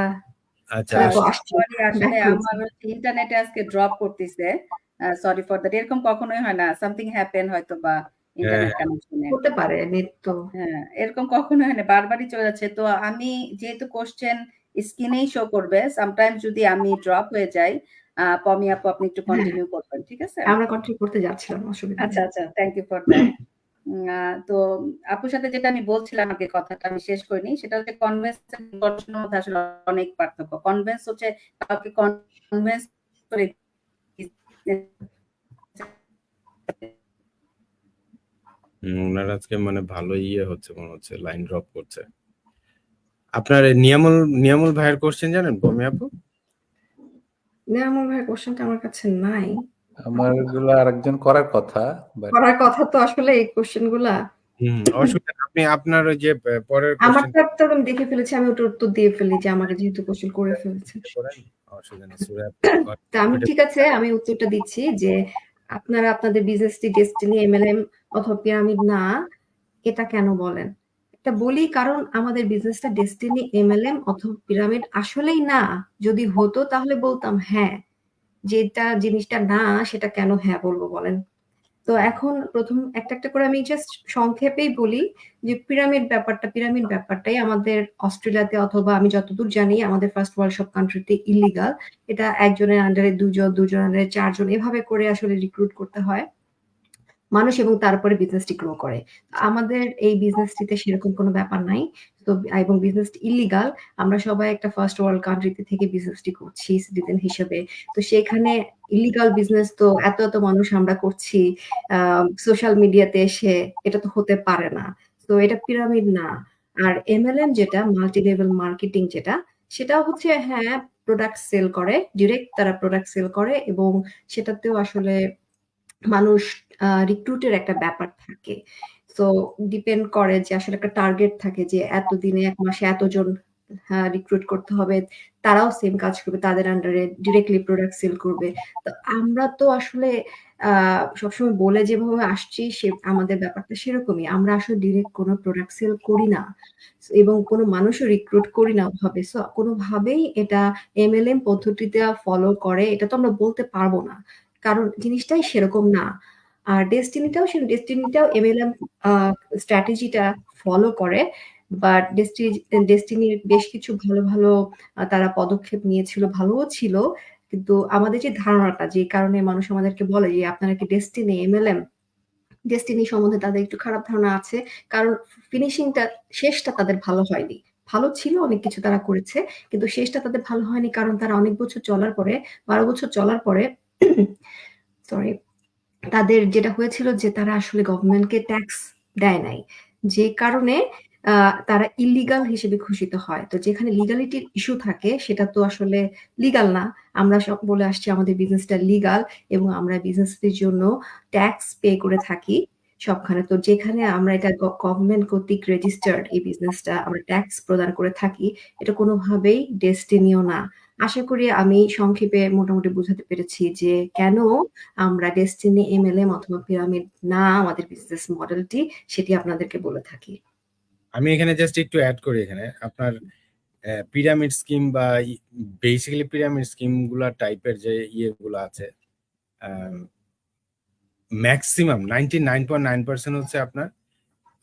আচ্ছা তো আসছে। সরি, আসলে Back to আমার ইন্টারনেটে আজকে ড্রপ করতেছে। Sorry for that. এরকম কখনোই হয় না। সামথিং হ্যাপেন হয়তো বা ইন্টারনেট কানেকশনে। হতে পারে নেট তো। হ্যাঁ, এরকম কখনোই হয় না। বারবারই চলে যাচ্ছে। তো আমি যেহেতু কোশ্চেন স্ক্রিনেই শো করবে, সামটাইমস যদি আমি ড্রপ হয়ে যাই, পমি আপু আপনি একটু কন্টিনিউ করবেন। ঠিক আছে? আমরা কন্টিনিউ করতে যাচ্ছিলাম, অসুবিধা আচ্ছা, নেই। আচ্ছা। Thank you for that. তো আপুর সাথে যেটা আমি বলছিলাম আগে, কথাটা আমি শেষ করিনি। সেটা হচ্ছে কনভিন্স আর কনভার্সনের মধ্যে আসলে অনেক পার্থক্য। কনভিন্স হচ্ছে কাউকে কনভিন্স করে ওনার আজকে মানে ভালো ইয়ে হচ্ছে মনে হচ্ছে, লাইন ড্রপ করছে। আপনার নিয়ামুল ভাইয়ের কোশ্চেন জানেন পমি আপু? না, আমার ভাই কোশ্চেনটা আমার কাছে নাই। আমার গুলো আরেকজন করার কথা, বাট করার কথা তো আসলে এই কোশ্চেন গুলা। অসুবিধা নেই। আপনি আপনার ওই যে পরের কোশ্চেন আমারটা তো আমি দেখে ফেলেছি, আমি ওটার উত্তর দিয়ে ফেলি যে আমাকে যেহেতু কোশ্চেন করে ফেলেছে। করেন, অসুবিধা নেই। সুরাইয়া তা আমি ঠিক আছে, আমি উত্তরটা দিচ্ছি যে আপনারা আপনাদের বিজনেসটি ডেস্টিনি, এমএলএম অথবা পিরামিড না, এটা কেন বলেন? এটা বলি কারণ আমাদের বিজনেসটা ডেস্টিনি, এমএলএম অথবা পিরামিড আসলেই না। যদি হতো তাহলে বলতাম হ্যাঁ। যেটা জিনিসটা না সেটা কেন হ্যাঁ বলবো বলেন? তো এখন প্রথম একটা একটা করে আমি জাস্ট সংক্ষেপেই বলি যে পিরামিড ব্যাপারটাই আমাদের অস্ট্রেলিয়াতে অথবা আমি যতদূর জানি আমাদের ফার্স্ট ওয়ার্ল্ড সব কান্ট্রিতে ইলিগাল। এটা একজনের আন্ডারে দুজন, দুজনের আন্ডারে চারজন, এভাবে করে আসলে রিক্রুট করতে হয় মানুষ এবং তারপরে বিজনেসটি গ্রো করে। আমাদের এই বিজনেসটিতে সেরকম কোনো ব্যাপার নাই। তো এবং বিজনেসটি ইল্লিগাল। আমরা সবাই একটা ফার্স্ট ওয়ার্ল্ড কান্ট্রিতে থেকে বিজনেসটি করছি সিটিজেন হিসেবে। তো সেখানে ইল্লিগাল বিজনেস তো এত মানুষ আমরা করছি সোশ্যাল মিডিয়াতে এসে, এটা তো হতে পারে না। তো এটা পিরামিড না। আর এমএলএম যেটা মাল্টি লেভেল মার্কেটিং যেটা, সেটাও হচ্ছে হ্যাঁ, প্রোডাক্ট সেল করে। ডিরেক্ট তারা প্রোডাক্ট সেল করে এবং সেটাতেও আসলে মানুষ রিক্রুটের একটা ব্যাপার থাকে। সো ডিপেন্ড করে যে আসলে একটা টার্গেট থাকে যে এতদিনে ১ মাসে এতজন রিক্রুট করতে হবে। তারাও সেম কাজ করবে। তাদের আন্ডারে ডিরেক্টলি প্রোডাক্ট সেল করবে। তো আমরা তো আসলে আ সবসময় বলে যেভাবে আসছি আমাদের ব্যাপারটা সেরকমই। আমরা আসলে ডিরেক্ট কোনো প্রোডাক্ট সেল করি না। এবং কোনো মানুষও রিক্রুট করি না ওভাবে। সো কোনোভাবেই এটা এমএলএম পদ্ধতিতে ফলো করে এটা তো আমরা বলতে পারব না। কারণ জিনিসটাই সেরকম না। আর ডেস্টিনিটাও এমএলএম আ স্ট্র্যাটেজিটা ফলো করে। বাট ডেস্টিনির বেশ কিছু ভালো তারা পদক্ষেপ নিয়েছিল, ভালোও ছিল। কিন্তু আমাদের যে ধারণাটা, যে কারণে মানুষ আমাদেরকে বলে যে আপনারা কি ডেস্টিনি, এমএলএম, ডেস্টিনি সম্বন্ধে তাদের একটু খারাপ ধারণা আছে। কারণ শেষটা তাদের ভালো হয়নি। ভালো ছিল, অনেক কিছু তারা করেছে। কিন্তু শেষটা তাদের ভালো হয়নি কারণ তারা অনেক বছর চলার পরে, ১২ বছর চলার পরে সরি, তাদের যেটা হয়েছিল যে তারা আসলে গভর্নমেন্টকে ট্যাক্স দেয় নাই। যে কারণে আ তারা ইল্লিগাল হিসেবে ঘোষিত হয়। তো যেখানে লিগ্যালিটির ইস্যু থাকে সেটা তো আসলে লিগাল না। আমরা সব বলে আসছি আমাদের বিজনেসটা লিগাল এবং আমরা বিজনেসের জন্য ট্যাক্স পে করে থাকি সবখানে। তো যেখানে আমরা এটা গভর্নমেন্ট কর্তৃক রেজিস্টার্ড এই বিজনেসটা আমরা ট্যাক্স প্রদান করে থাকি, এটা কোনোভাবেই ডেস্টিনিও না। আশা করি আমি সংক্ষেপে মোটামুটি বুঝাতে পেরেছি যে কেন আমরা ডেস্টিনি, এমএলএম অথবা পিরামিড না আমাদের বিজনেস মডেলটি, সেটি আপনাদেরকে বলে থাকি। আমি এখানে জাস্ট একটু অ্যাড করি। এখানে আপনার পিরামিড স্কিম বা বেসিক্যালি পিরামিড স্কিম গুলা টাইপের যে ইয়েগুলো আছে, ম্যাক্সিমাম 99.9% হচ্ছে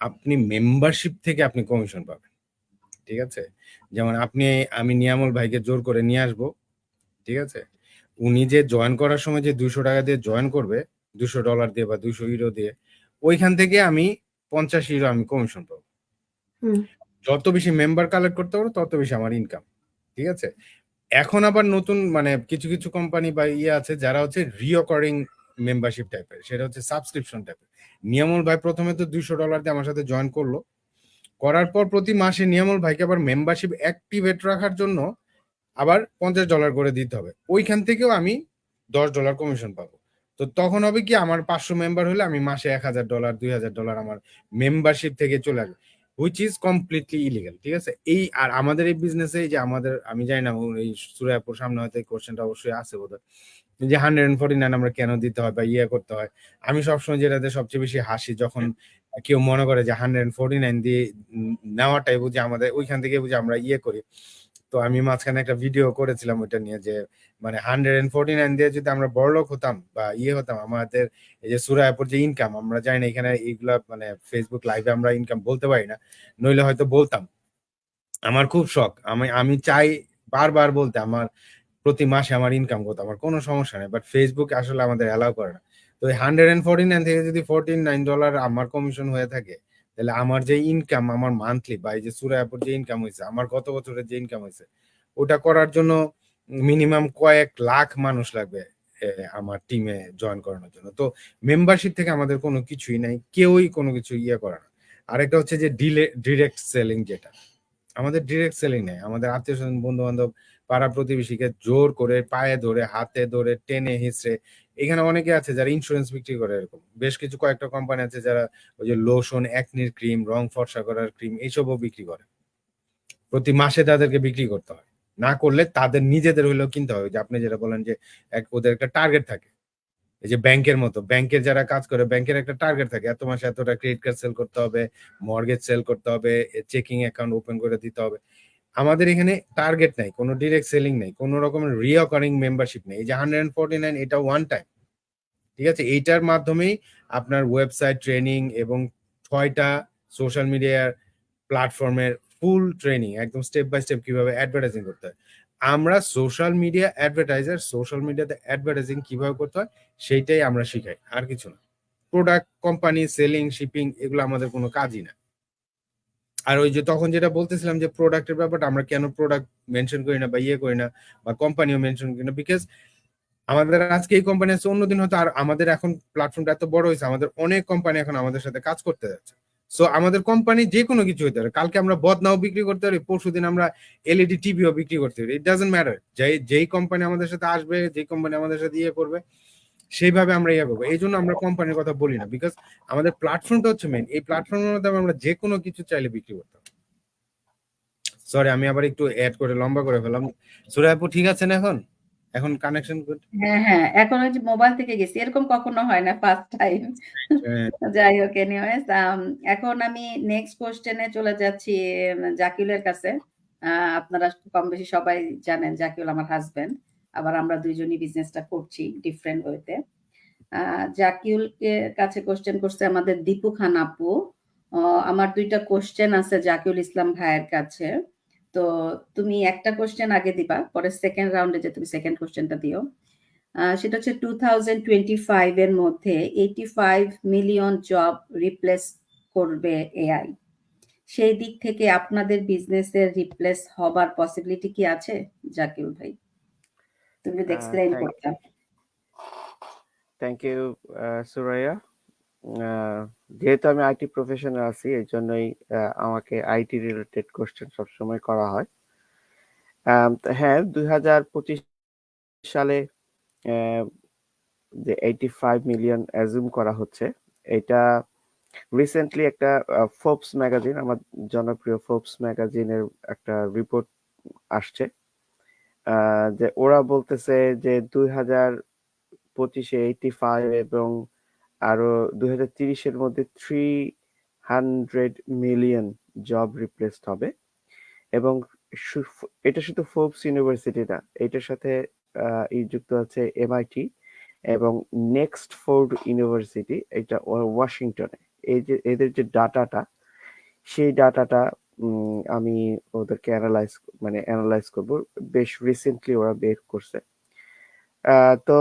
আপনি মেম্বারশিপ থেকে আপনি কমিশন পাবেন। ঠিক আছে, যেমন আমি নিয়ামুল ভাইকে জোর করে নিয়ে আসবো, ঠিক আছে, উনি যে জয়েন করার সময় যে 200 টাকা দিয়ে জয়েন করবে, $200 দিয়ে বা 200 ইউরো দিয়ে, ওইখান থেকে আমি 50 ইউরো আমি কমিশন পাবো। হুম। যত বেশি মেম্বার কালেক্ট করতে পারবো তত বেশি আমার ইনকাম। ঠিক আছে, এখন আবার নতুন মানে কিছু কিছু কোম্পানি বা ইয়ে আছে যারা হচ্ছে রিঅকারিং মেম্বারশিপ টাইপের, সেটা হচ্ছে সাবস্ক্রিপশন টাইপের। নিয়ামল ভাই প্রথমে তো $200 দিয়ে আমার সাথে জয়েন করলো, করার পর প্রতি মাসে নিয়ামল ভাইকে আবার মেম্বারশিপ অ্যাক্টিভেট রাখার জন্য আবার $50 করে দিতে হবে। ওইখান থেকেও আমি $10 কমিশন পাবো। তো তখন হবে কি, আমার 500 মেম্বার হলে আমি মাসে $1000 $2000 আমার মেম্বারশিপ থেকে চলে আসবে, হুইচ ইজ কমপ্লিটলি ইলিগাল। ঠিক আছে, এই আর আমাদের এই বিজনেসে যে আমাদের, আমি জানি না এই সুরায়াপুর সামনে হয়তো এই কোশ্চেনটা অবশ্যই আছে বোধহয়, যে 149 আমরা কেন দিতে হয় বা ইয়ে করতে হয়। আমি সবসময় যেটাতে সবচেয়ে বেশি হাসি, যখন কেউ মনে করে যে 149 দিয়ে নেওয়াটাই বুঝি আমাদের, ওইখান থেকে বুঝি আমরা ইয়ে করি। তো আমি মাঝখানে একটা ভিডিও করেছিলাম ওইটা নিয়ে, যে মানে 149 দিয়ে যদি আমরা বড়লোক হতাম বা ইয়ে হতাম, আমাদের এই যে সুরায়াপুর যে ইনকাম, আমরা জানি না এখানে এইগুলা মানে ফেসবুক লাইভে আমরা ইনকাম বলতে পারি না, নইলে হয়তো বলতাম। আমার খুব শখ, আমি চাই বারবার বলতে আমার প্রতি মাসে আমার ইনকাম করতে, আমার কোনো সমস্যা নেই, বাট ফেসবুক আসলে আমাদের অ্যালাউ করে না। তো এই 149 থেকে যদি $49 আমার কমিশন হয়ে থাকে, তাহলে আমার যে ইনকাম আমার মান্থলি বা এই যে সুরায়াপুর যে ইনকাম হয়েছে, আমার গত বছরের যে ইনকাম হয়েছে, ওটা করার জন্য মিনিমাম কয়েক লাখ মানুষ লাগবে আমার টিমে জয়েন করানোর জন্য। তো মেম্বারশিপ থেকে আমাদের কোনো কিছুই নাই, কেউই কোনো কিছু ইয়ে করে না। আরেকটা হচ্ছে যে ডিরেক্ট সেলিং, যেটা আমাদের ডিরেক্ট সেলিং নেই। আমাদের আত্মীয় স্বজন, বন্ধু বান্ধব, পাড়া প্রতিবেশীকে জোর করে পায়ে ধরে হাতে ধরে টেনে হিসড়ে, এখানে অনেকে আছে যারা ইন্স্যুরেন্স বিক্রি করে, এরকম বেশ কিছু কয়েকটা কোম্পানি আছে যারা ওই যে লোশন, একনির ক্রিম, রং ফর্সা করার ক্রিম, এইসবও বিক্রি করে। প্রতি মাসে তাদেরকে বিক্রি করতে হয়, না করলে তাদের নিজেদের হইলেও কিনতে হবে। যে আপনি যেটা বলেন যে ওদের একটা টার্গেট থাকে, এই যে ব্যাংকের মতো, ব্যাংকের যারা কাজ করে ব্যাংকের একটা টার্গেট থাকে, এত মাসে এতটা ক্রেডিট কার্ড সেল করতে হবে, মর্গেজ সেল করতে হবে, চেকিং অ্যাকাউন্ট ওপেন করে দিতে হবে। আমাদের এখানে টার্গেট নাই, কোনো ডিরেক্ট সেলিং নেই, কোনো রকমের রিঅকারিং মেম্বারশিপ নেই। এই যে 149 এটা ওয়ান টাইম, ঠিক আছে, এইটার মাধ্যমেই আপনার ওয়েবসাইট ট্রেনিং এবং 6টা সোশ্যাল মিডিয়ার প্ল্যাটফর্মের ফুল ট্রেনিং, একদম স্টেপ বাই স্টেপ কিভাবে অ্যাডভার্টাইজিং করতে হয়। আমরা সোশ্যাল মিডিয়া অ্যাডভার্টাইজার, সোশ্যাল মিডিয়াতে অ্যাডভার্টাইজিং কিভাবে করতে হয় সেইটাই আমরা শিখাই, আর কিছু না। প্রোডাক্ট কোম্পানি সেলিং, শিপিং, এগুলো আমাদের কোনো কাজই না। আর ওই যে তখন যেটা বলতেছিলাম যে প্রোডাক্টের ব্যাপারটা, আমরা কেন প্রোডাক্ট মেনশন করি না বা ইয়ে করি না, বা কোম্পানিও মেনশন করি না, বিকজ আমাদের আজকে এই কোম্পানি আছে, অন্যদিন হয়তো, আর আমাদের এখন প্ল্যাটফর্মটা এত বড় হয়েছে, আমাদের অনেক কোম্পানি এখন আমাদের সাথে কাজ করতে যাচ্ছে। সো আমাদের কোম্পানি যে কোনো কিছু হতে পারে, কালকে আমরা বদনাও বিক্রি করতে পারি, পরশুদিন আমরা এলইডি টিভিও বিক্রি করতে পারি, ইট ডাজন্ট ম্যাটার। যেই কোম্পানি আমাদের সাথে আসবে, যেই কোম্পানি আমাদের সাথে ইয়ে করবে, সেইভাবে আমরা ইয়ে করবো। এই জন্য আমরা কোম্পানির কথা বলি না, বিকজ আমাদের প্ল্যাটফর্মটা হচ্ছে মেইন। এই প্ল্যাটফর্মের মাধ্যমে আমরা যে কোনো কিছু চাইলে বিক্রি করতে পারি। সরি, আমি আবার একটু অ্যাড করে লম্বা করে ফেলাম। সুরাইপু ঠিক আছেন এখন? এখন কানেকশন গুড? হ্যাঁ হ্যাঁ, এখন ওই যে মোবাইল থেকে গেছি, এরকম কখনো হয় না, ফার্স্ট টাইম। যাই হোক, এনিওয়েজ, এখন আমি নেক্সট কোশ্চেনে চলে যাচ্ছি জাকিউলের কাছে। আপনারা কম বেশি সবাই জানেন জাকিউল আমার হাজবেন্ড, আবার আমরা দুইজনই বিজনেসটা করছি ডিফারেন্ট ওয়েতে। জাকিউলকে কাছে কোশ্চেন করছে আমাদের দীপু খান আপু। আমার দুইটা কোশ্চেন আছে জাকিউল ইসলাম ভাইয়ের কাছে, তো তুমি একটা কোশ্চেন আগে দিবা, পরে সেকেন্ড রাউন্ডে যে তুমি সেকেন্ড কোশ্চেনটা দিও। সেটা হচ্ছে 2025 এর মধ্যে 85 মিলিয়ন জব রিপ্লেস করবে এআই। সেই দিক থেকে আপনাদের বিজনেসের রিপ্লেস হবার পসিবিলিটি কি আছে জাকিউল ভাই? তুমি যদি এক্সপ্লেইন করতে। Thank you Suraiya. যেহেতু আমি আইটি প্রফেশনে আছি, এই জন্যই আমাকে আইটি রিলেটেড কোশ্চেন সবসময় করা হয়। হ্যাঁ, 2025 সালে যে 85 মিলিয়ন অ্যাজুম করা হচ্ছে, এটা রিসেন্টলি একটা ফোর্বস ম্যাগাজিন, আমার জনপ্রিয় ফোর্বস ম্যাগাজিনের একটা রিপোর্ট আসছে, যে ওরা বলতেছে যে 2025-এ 85 এবং আরো 2030-এর মধ্যে 300 মিলিয়ন জব রিপ্লেসড হবে। এবং এটা শুধু ফোর্বস ইউনিভার্সিটি না, এটার সাথে যুক্ত আছে এমআইটি এবং নেক্সট ফোর্ড ইউনিভার্সিটি, এটা ওয়াশিংটনে। এই যে এদের যে ডাটাটা, সেই ডাটাটা আমি ওদেরকে অ্যানালাইজ করব, বেশ রিসেন্টলি ওরা বের করছে। তো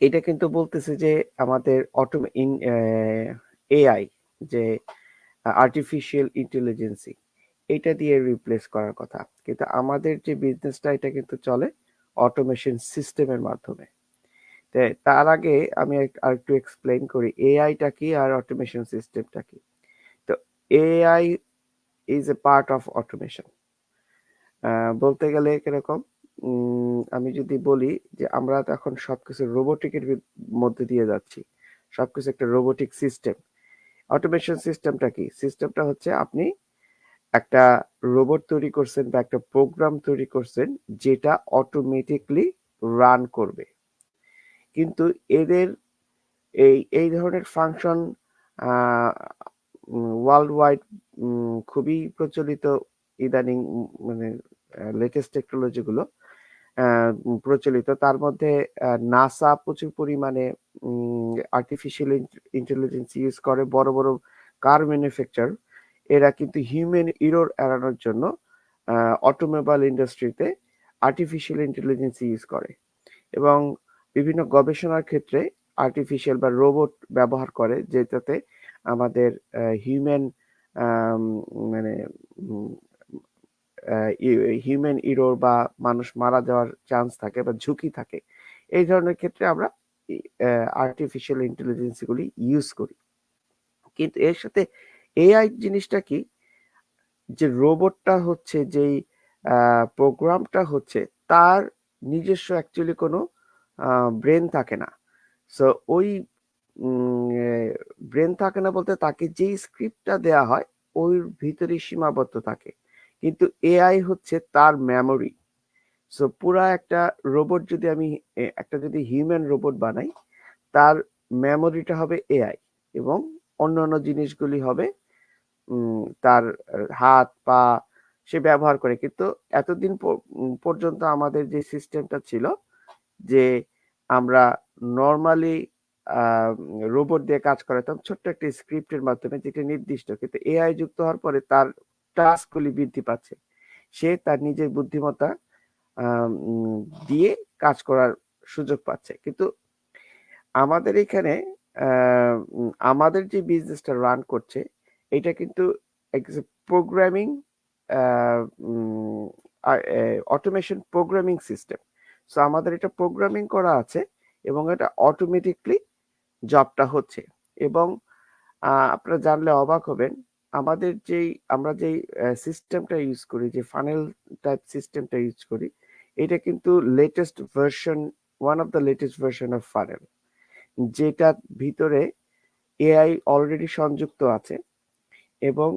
এটা কিন্তু বলতেছে যে আমাদের এআই, যে আর্টিফিশিয়াল ইন্টেলিজেন্সি, এটা দিয়ে রিপ্লেস করার কথা, কিন্তু আমাদের যে বিজনেসটা এটা কিন্তু চলে অটোমেশন সিস্টেমের মাধ্যমে। তার আগে আমি আর একটু এক্সপ্লেইন করি এআইটা কি আর অটোমেশন সিস্টেমটা কি। তো AI is a part of automation. বলতে গেলে কিরকম, আমি যদি বলি যে আমরা তো এখন সবকিছু রোবোটিকের মধ্যে দিয়ে যাচ্ছি, সবকিছু একটা রোবোটিক সিস্টেম। অটোমেশন সিস্টেমটা কি? সিস্টেমটা হচ্ছে আপনি একটা রোবট তৈরি করছেন বা একটা প্রোগ্রাম তৈরি করছেন যেটা অটোমেটিকলি রান করবে, কিন্তু এদের এই ধরনের ফাংশন ওয়ার্ল্ড ওয়াইড খুবই প্রচলিত ইদানিং, মানে লেটেস্ট টেকনোলজি গুলো প্রচলিত। তার মধ্যে নাসা প্রচুর পরিমাণে আর্টিফিশিয়াল ইন্টেলিজেন্স ইউজ করে। বড় বড় কার ম্যানুফ্যাকচার এরা কিন্তু হিউম্যান ইরর এড়ানোর জন্য অটোমোবাইল ইন্ডাস্ট্রিতে আর্টিফিশিয়াল ইন্টেলিজেন্স ইউজ করে এবং বিভিন্ন গবেষণার ক্ষেত্রে আর্টিফিশিয়াল বা রোবট ব্যবহার করে, যেটাতে আমাদের হিউম্যান মানে হিউম্যান ইরর বা মানুষ মারা যাওয়ার চান্স থাকে বা ঝুঁকি থাকে। এই ধরনের ক্ষেত্রে আমরা আর্টিফিশিয়াল ইন্টেলিজেন্স গুলি ইউজ করি। কিন্তু এর সাথে এআই জিনিসটা কি, যে রোবটটা হচ্ছে যেই প্রোগ্রামটা হচ্ছে তার নিজস্ব অ্যাকচুয়ালি কোনো ব্রেন থাকে না। সো ওই ব্রেন থাকে না বলতে তাকে যেই স্ক্রিপ্টটা দেয়া হয় ওর ভিতরেই সীমাবদ্ধ থাকে, কিন্তু এআই হচ্ছে তার মেমোরি। সো পুরা একটা রোবট যদি আমি একটা যদি হিউম্যান রোবট বানাই, তার মেমোরিটা হবে এআই এবং অন্যান্য জিনিসগুলি হবে তার হাত পা সে ব্যবহার করে। কিন্তু এতদিন পর্যন্ত আমাদের যে সিস্টেমটা ছিল যে আমরা নর্মালি রোবট দিয়ে কাজ করাতাম ছোট্ট একটা স্ক্রিপ্টের মাধ্যমে, যেটা নির্দিষ্ট, কিন্তু এআই যুক্ত হওয়ার পরে তার টাস্কগুলি বৃদ্ধি পাচ্ছে। সে তার নিজের বুদ্ধিমত্তা দিয়ে কাজ করার সুযোগ পাচ্ছে। কিন্তু আমাদের এখানে আমাদের যে বিজনেসটা রান করছে এটা কিন্তু programming automation programming system. So আমাদের এটা প্রোগ্রামিং করা আছে এবং এটা অটোমেটিকলি জবটা হচ্ছে। এবং আপনারা জানলে অবাক হবেন, আমরা যেই সিস্টেমটা ইউজ করি, যে ফানেল টাইপ সিস্টেমটা ইউজ করি, এটা কিন্তু latest version, one of the latest version of funnel, যেটার ভিতরে এআই অলরেডি সংযুক্ত আছে এবং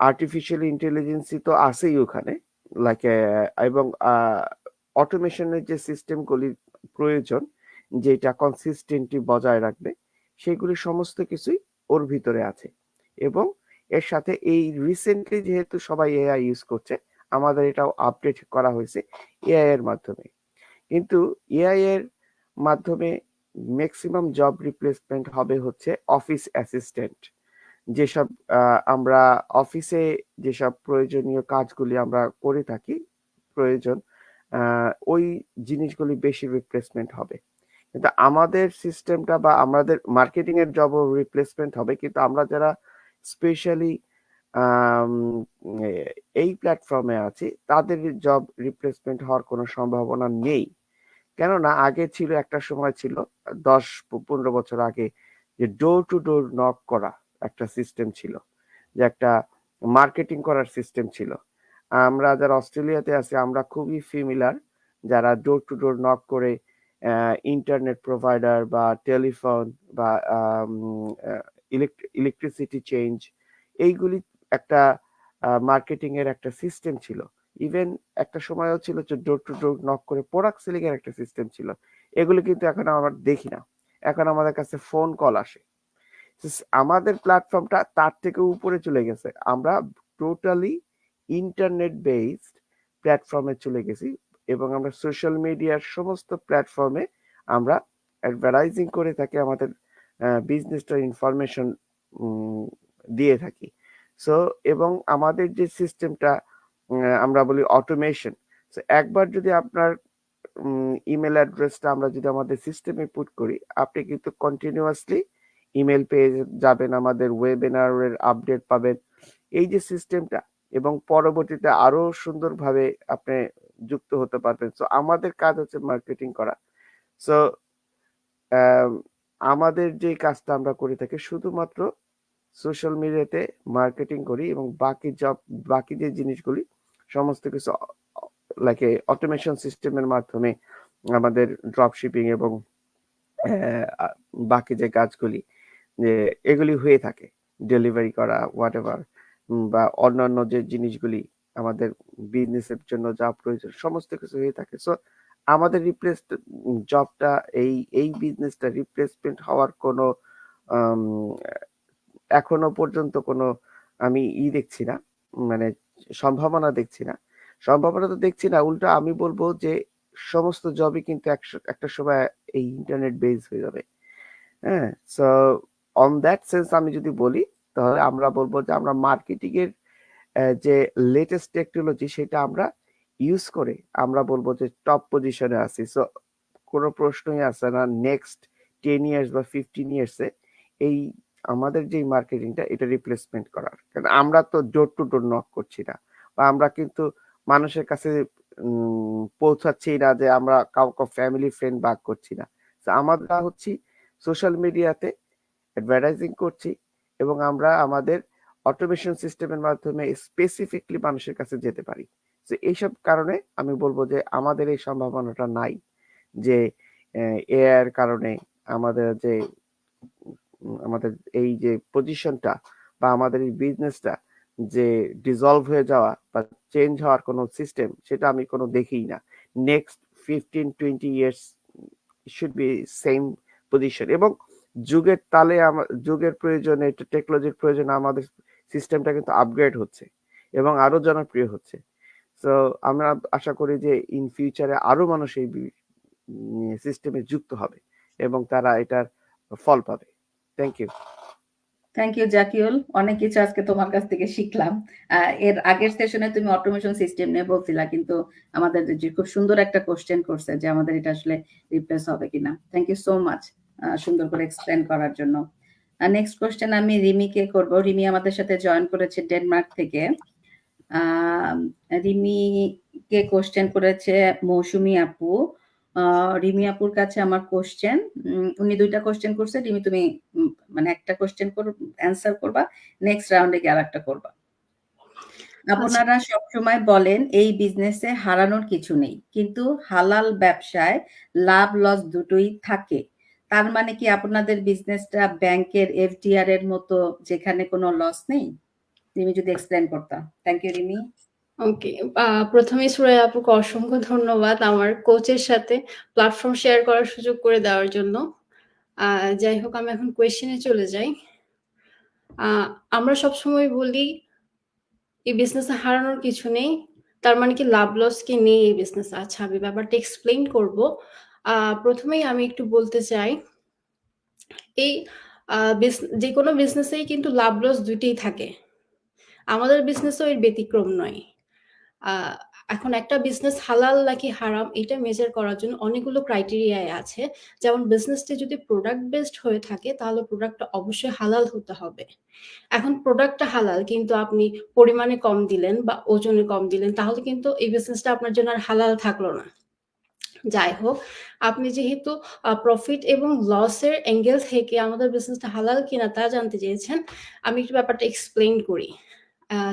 আর্টিফিশিয়াল ইন্টেলিজেন্সি তো আছেই ওখানে, লাইক এবং অটোমেশনের যে সিস্টেমগুলি প্রয়োজন যেটা কনসিস্টেন্টলি বজায় রাখবে, সেগুলি সমস্ত কিছুই ওর ভিতরে আছে। এবং এর সাথে এই রিসেন্টলি যেহেতু সবাই এআই ইউজ করছে, আমাদের এটাও আপডেট করা হয়েছে এআই এর মাধ্যমে। কিন্তু এআই এর মাধ্যমে ম্যাক্সিমাম জব রিপ্লেসমেন্ট হবে হচ্ছে অফিস অ্যাসিস্ট্যান্ট। যেসব আমরা অফিসে যেসব প্রয়োজনীয় কাজগুলি আমরা করে থাকি প্রয়োজন, ওই জিনিসগুলি বেশি রিপ্লেসমেন্ট হবে। কিন্তু আমাদের সিস্টেমটা বা আমাদের মার্কেটিং এর জব রিপ্লেসমেন্ট হবে, কিন্তু আমরা যারা স্পেশালি এই প্ল্যাটফর্মে আছি তাদের জব রিপ্লেসমেন্ট হওয়ার কোনো সম্ভাবনা নেই। কেননা আগে ছিল, একটা সময় ছিল 10-15 বছর আগে, যে ডোর টু ডোর নক করা একটা সিস্টেম ছিল, যে একটা মার্কেটিং করার সিস্টেম ছিল। আমরা যারা অস্ট্রেলিয়াতে আছি আমরা খুবই ফিমিলার, যারা ডোর টু ডোর নক করে ইন্টারনেট প্রোভাইডার বা টেলিফোন বা ইলেকট্রিসিটি চেঞ্জ, এইগুলি একটা মার্কেটিং এর একটা সিস্টেম ছিল। ইভেন একটা সময়ও ছিল যে ডোর টু ডোর নক করে প্রোডাক্ট সেলিং এর একটা সিস্টেম ছিল। এগুলো কিন্তু এখন আমরা দেখি না, এখন আমাদের কাছে ফোন কল আসে। আমাদের প্ল্যাটফর্মটা তার থেকে উপরে চলে গেছে, আমরা টোটালি ইন্টারনেট বেসড প্ল্যাটফর্মে চলে গেছি এবং আমরা সোশ্যাল মিডিয়ার সমস্ত প্ল্যাটফর্মে আমরা অ্যাডভার্টাইজিং করে থাকি, আমাদের বিজনেসটার ইনফরমেশন দিয়ে থাকি। সো এবং আমাদের যে সিস্টেমটা আমরা বলি অটোমেশন, সো একবার যদি আপনার ইমেল অ্যাড্রেসটা আমরা যদি আমাদের সিস্টেমে পুট করি, আপনি কিন্তু কন্টিনিউয়াসলি ইমেল পেয়ে যাবেন, আমাদের ওয়েবিনারের আপডেট পাবেন, এই যে সিস্টেমটা, এবং পরবর্তীতে আরো সুন্দরভাবে আপনি যুক্ত হতে পারবেন। সো আমাদের কাজ হচ্ছে মার্কেটিং করা। সো আমাদের যে কাজটা আমরা করে থাকি শুধুমাত্র সোশ্যাল মিডিয়াতে মার্কেটিং করি, এবং বাকি যে জিনিসগুলি সমস্ত কিছু লাইক অটোমেশন সিস্টেমের মাধ্যমে আমাদের ড্রপ শিপিং এবং বাকি যে কাজগুলি যে এগুলি হয়ে থাকে, ডেলিভারি করা হোয়াট এভার, বা অন্যান্য যে জিনিসগুলি আমাদের বিজনেসের জন্য যা প্রয়োজন সমস্ত কিছু হয়ে থাকে। সো আমাদের জবটা এই বিজনেসটা রিপ্লেসমেন্ট হওয়ার কোনো এখনো পর্যন্ত কোনো আমি দেখছি না, মানে সম্ভাবনা দেখছি না। সম্ভাবনা তো দেখছি না, উল্টো আমি বলবো যে সমস্ত জবই কিন্তু একটা সময় এই ইন্টারনেট বেস হয়ে যাবে। হ্যাঁ, সো অন দ্যাট সেন্স আমি যদি বলি, তাহলে আমরা বলবো যে আমরা মার্কেটিং এর যে লেটেস্ট টেকনোলজি সেটা আমরা ইউজ করে আমরা বলবো যে টপ পজিশনে আছি। সো কোনো প্রশ্নই আসে না নেক্সট 10 ইয়ার্স বা 15 ইয়ার্সে এই আমাদের যে মার্কেটিংটা এটা রিপ্লেসমেন্ট করার, কারণ আমরা তো ডোর টু ডোর নক করছি না, বা আমরা কিন্তু মানুষের কাছে পৌঁছাচ্ছি না, যে আমরা কাউকে ফ্যামিলি ফ্রেন্ড ভাগ করছি না। তো আমরা হচ্ছে সোশ্যাল মিডিয়াতে অ্যাডভার্টাইজিং করছি, এবং আমরা আমাদের অটোমেশন সিস্টেমের মাধ্যমে স্পেসিফিকলি মানুষের কাছে যেতে পারি। তো এইসব কারণে আমি বলবো যে আমাদের এই সম্ভাবনাটা নাই যে এআই এর কারণে আমাদের এই যে পজিশনটা বা আমাদের এই বিজনেসটা যে ডিসলভ হয়ে যাওয়া বা চেঞ্জ হওয়ার কোনো সিস্টেম সেটা আমি কোনো দেখিই না। Next 15-20 years should be same position, এবং যুগের তালে যুগের প্রয়োজনে টেকনোলজির প্রয়োজনে আমাদের সিস্টেমটা কিন্তু আপগ্রেড হচ্ছে এবং আরো জনপ্রিয় হচ্ছে। সো আমরা আশা করি যে ইন ফিউচারে আরো মানুষ এই সিস্টেমে যুক্ত হবে এবং তারা এটার ফল পাবে। Thank you. Thank you Zakiul, অনেক কিছু আজকে তোমার কাছ থেকে শিখলাম। এর আগের সেশনে তুমি অটোমেশন সিস্টেম নিয়ে বলছিলা, কিন্তু আমাদের যে খুব সুন্দর একটা কোশ্চেন করছে যে আমাদের এটা আসলে রিপ্লেস হবে কিনা। থ্যাংক ইউ সো মাচ সুন্দর করে এক্সপ্লেন করার জন্য। নেক্সট কোশ্চেন আমি রিমিকে করব। রিমি আমাদের সাথে জয়েন করেছে ডেনমার্ক থেকে। রিমিকে কোশ্চেন করেছে মৌসুমী আপু। রিমি আপুর কাছে আমার কোশ্চেন, উনি দুইটা কোশ্চেন করছে। রিমি তুমি মানে একটা কোশ্চেন অ্যান্সার করবা, নেক্সট রাউন্ডে গিয়ে আরেকটা করবা। আপনারা সবসময় বলেন এই বিজনেসে হারানোর কিছু নেই, কিন্তু হালাল ব্যবসায় লাভ লস দুটোই থাকে। তার মানে কি আপনাদের বিজনেসটা ব্যাংকের এফডিআর এর মতো যেখানে কোনো লস নেই? রিমি যদি এক্সপ্লেন করতাম। Thank you Rimi. ওকে, প্রথমেই সুরাইয়া আপুকে অসংখ্য ধন্যবাদ আমার কোচের সাথে প্ল্যাটফর্ম শেয়ার করার সুযোগ করে দেওয়ার জন্য। যাই হোক, আমি এখন কোয়েশ্চেনে চলে যাই। আমরা সবসময় বলি এই বিজনেসে হারানোর কিছু নেই, তার মানে কি লাভ লস কি নেই এই বিজনেসে? আচ্ছা, আমি ব্যাপারটা এক্সপ্লেইন করব। প্রথমেই আমি একটু বলতে চাই, এই যে কোনো বিজনেসেই কিন্তু লাভ লস দুইটাই থাকে। আমাদের বিজনেসও এর ব্যতিক্রম নয়। এখন একটা বিজনেস হালাল নাকি হারাম এটা মেজার করার জন্য অনেকগুলো ক্রাইটেরিয়ায় আছে। যেমন বিজনেসটি যদি প্রোডাক্ট বেসড হয়ে থাকে তাহলে প্রোডাক্টটা অবশ্যই হালাল হতে হবে। এখন প্রোডাক্টটা হালাল কিন্তু আপনি পরিমাণে কম দিলেন বা ওজনে কম দিলেন, তাহলে কিন্তু এই বিজনেসটা আপনার জন্য আর হালাল থাকলো না। যাই হোক, আপনি যেহেতু প্রফিট এবং লসের অ্যাঙ্গেল থেকে আমাদের বিজনেসটা হালাল কিনা তা জানতে চেয়েছেন, আমি একটু ব্যাপারটা এক্সপ্লেইন করি।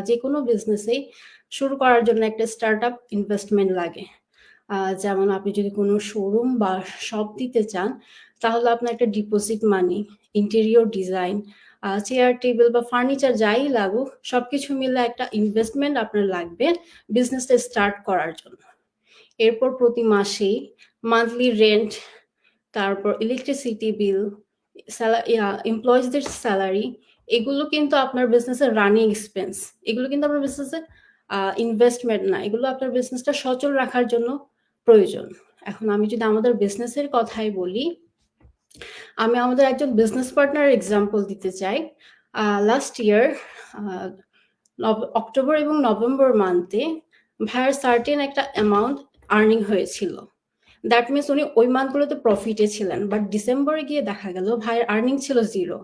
যে কোনো বিজনেসেই শুরু করার জন্য একটা স্টার্টআপ ইনভেস্টমেন্ট লাগে। যেমন আপনি যদি কোনো শোরুম বা শপ দিতে চান, তাহলে আপনার একটা ডিপোজিট মানি, ইন্টেরিয়র ডিজাইন, চেয়ার টেবিল বা ফার্নিচার যাই লাগুক সবকিছু মিলে একটা ইনভেস্টমেন্ট আপনার লাগবে বিজনেসটা স্টার্ট করার জন্য। এরপর প্রতি মাসেই মান্থলি রেন্ট, তারপর ইলেকট্রিসিটি বিল, এমপ্লয়িজদের স্যালারি, এগুলো কিন্তু আপনার বিজনেসের রানিং এক্সপেন্স। এগুলো কিন্তু আপনার বিজনেসের ইনভেস্টমেন্ট না, এগুলো আপনার বিজনেসটা সচল রাখার জন্য প্রয়োজন। এখন আমি যদি আমাদের বিজনেসের কথাই বলি, আমি আমাদের একজন বিজনেস পার্টনার এক্সাম্পল দিতে চাই। লাস্ট ইয়ার অক্টোবর এবং নভেম্বর মান্থে ভাইয়ের সার্টেন একটা অ্যামাউন্ট আর্নিং হয়েছিল। দ্যাট মিনস উনি ওই মান্থগুলোতে প্রফিটে ছিলেন, বাট ডিসেম্বরে গিয়ে দেখা গেল ভাইয়ের আর্নিং ছিল 0।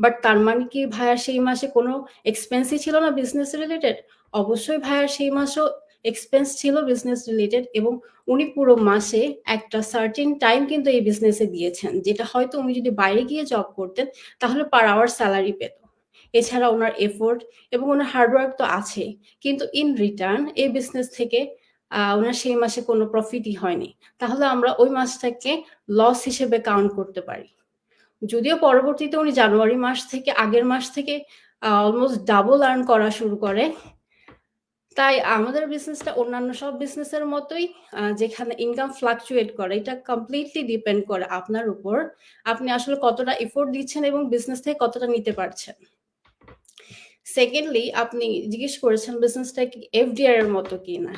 বাট তার মানে কি ভাইয়ার সেই মাসে কোনো এক্সপেন্সই ছিল না বিজনেস রিলেটেড? অবশ্যই ভাইয়ার সেই মাসেও এক্সপেন্স ছিল বিজনেস রিলেটেড, এবং উনি পুরো মাসে একটা সার্টেন টাইম কিন্তু এই বিজনেসে দিয়েছেন, যেটা হয়তো উনি যদি বাইরে গিয়ে জব করতেন তাহলে পার আওয়ার স্যালারি পেত। এছাড়া ওনার এফোর্ট এবং ওনার হার্ডওয়ার্ক তো আছেই, কিন্তু ইন রিটার্ন এই বিজনেস থেকে ওনার সেই মাসে কোনো প্রফিটই হয়নি। তাহলে আমরা ওই মাসটাকে লস হিসেবে কাউন্ট করতে পারি। যদিও পরবর্তীতে উনি জানুয়ারি মাস থেকে আগের মাস থেকে অলমোস্ট ডাবল আর্ন করা শুরু করে। তাই আমাদের বিজনেসটা অন্যান্য সব বিজনেসের মতোই, যেখানে ইনকাম ফ্লাকচুয়েট করে, এটা কমপ্লিটলি ডিপেন্ড করে আপনার উপর। আপনি আসলে কতটা এফোর্ট দিচ্ছেন এবং বিজনেস থেকে কতটা নিতে পারছেন। সেকেন্ডলি, আপনি জিজ্ঞেস করেছেন বিজনেসটা কি এফডিআর এর মতো কিনা।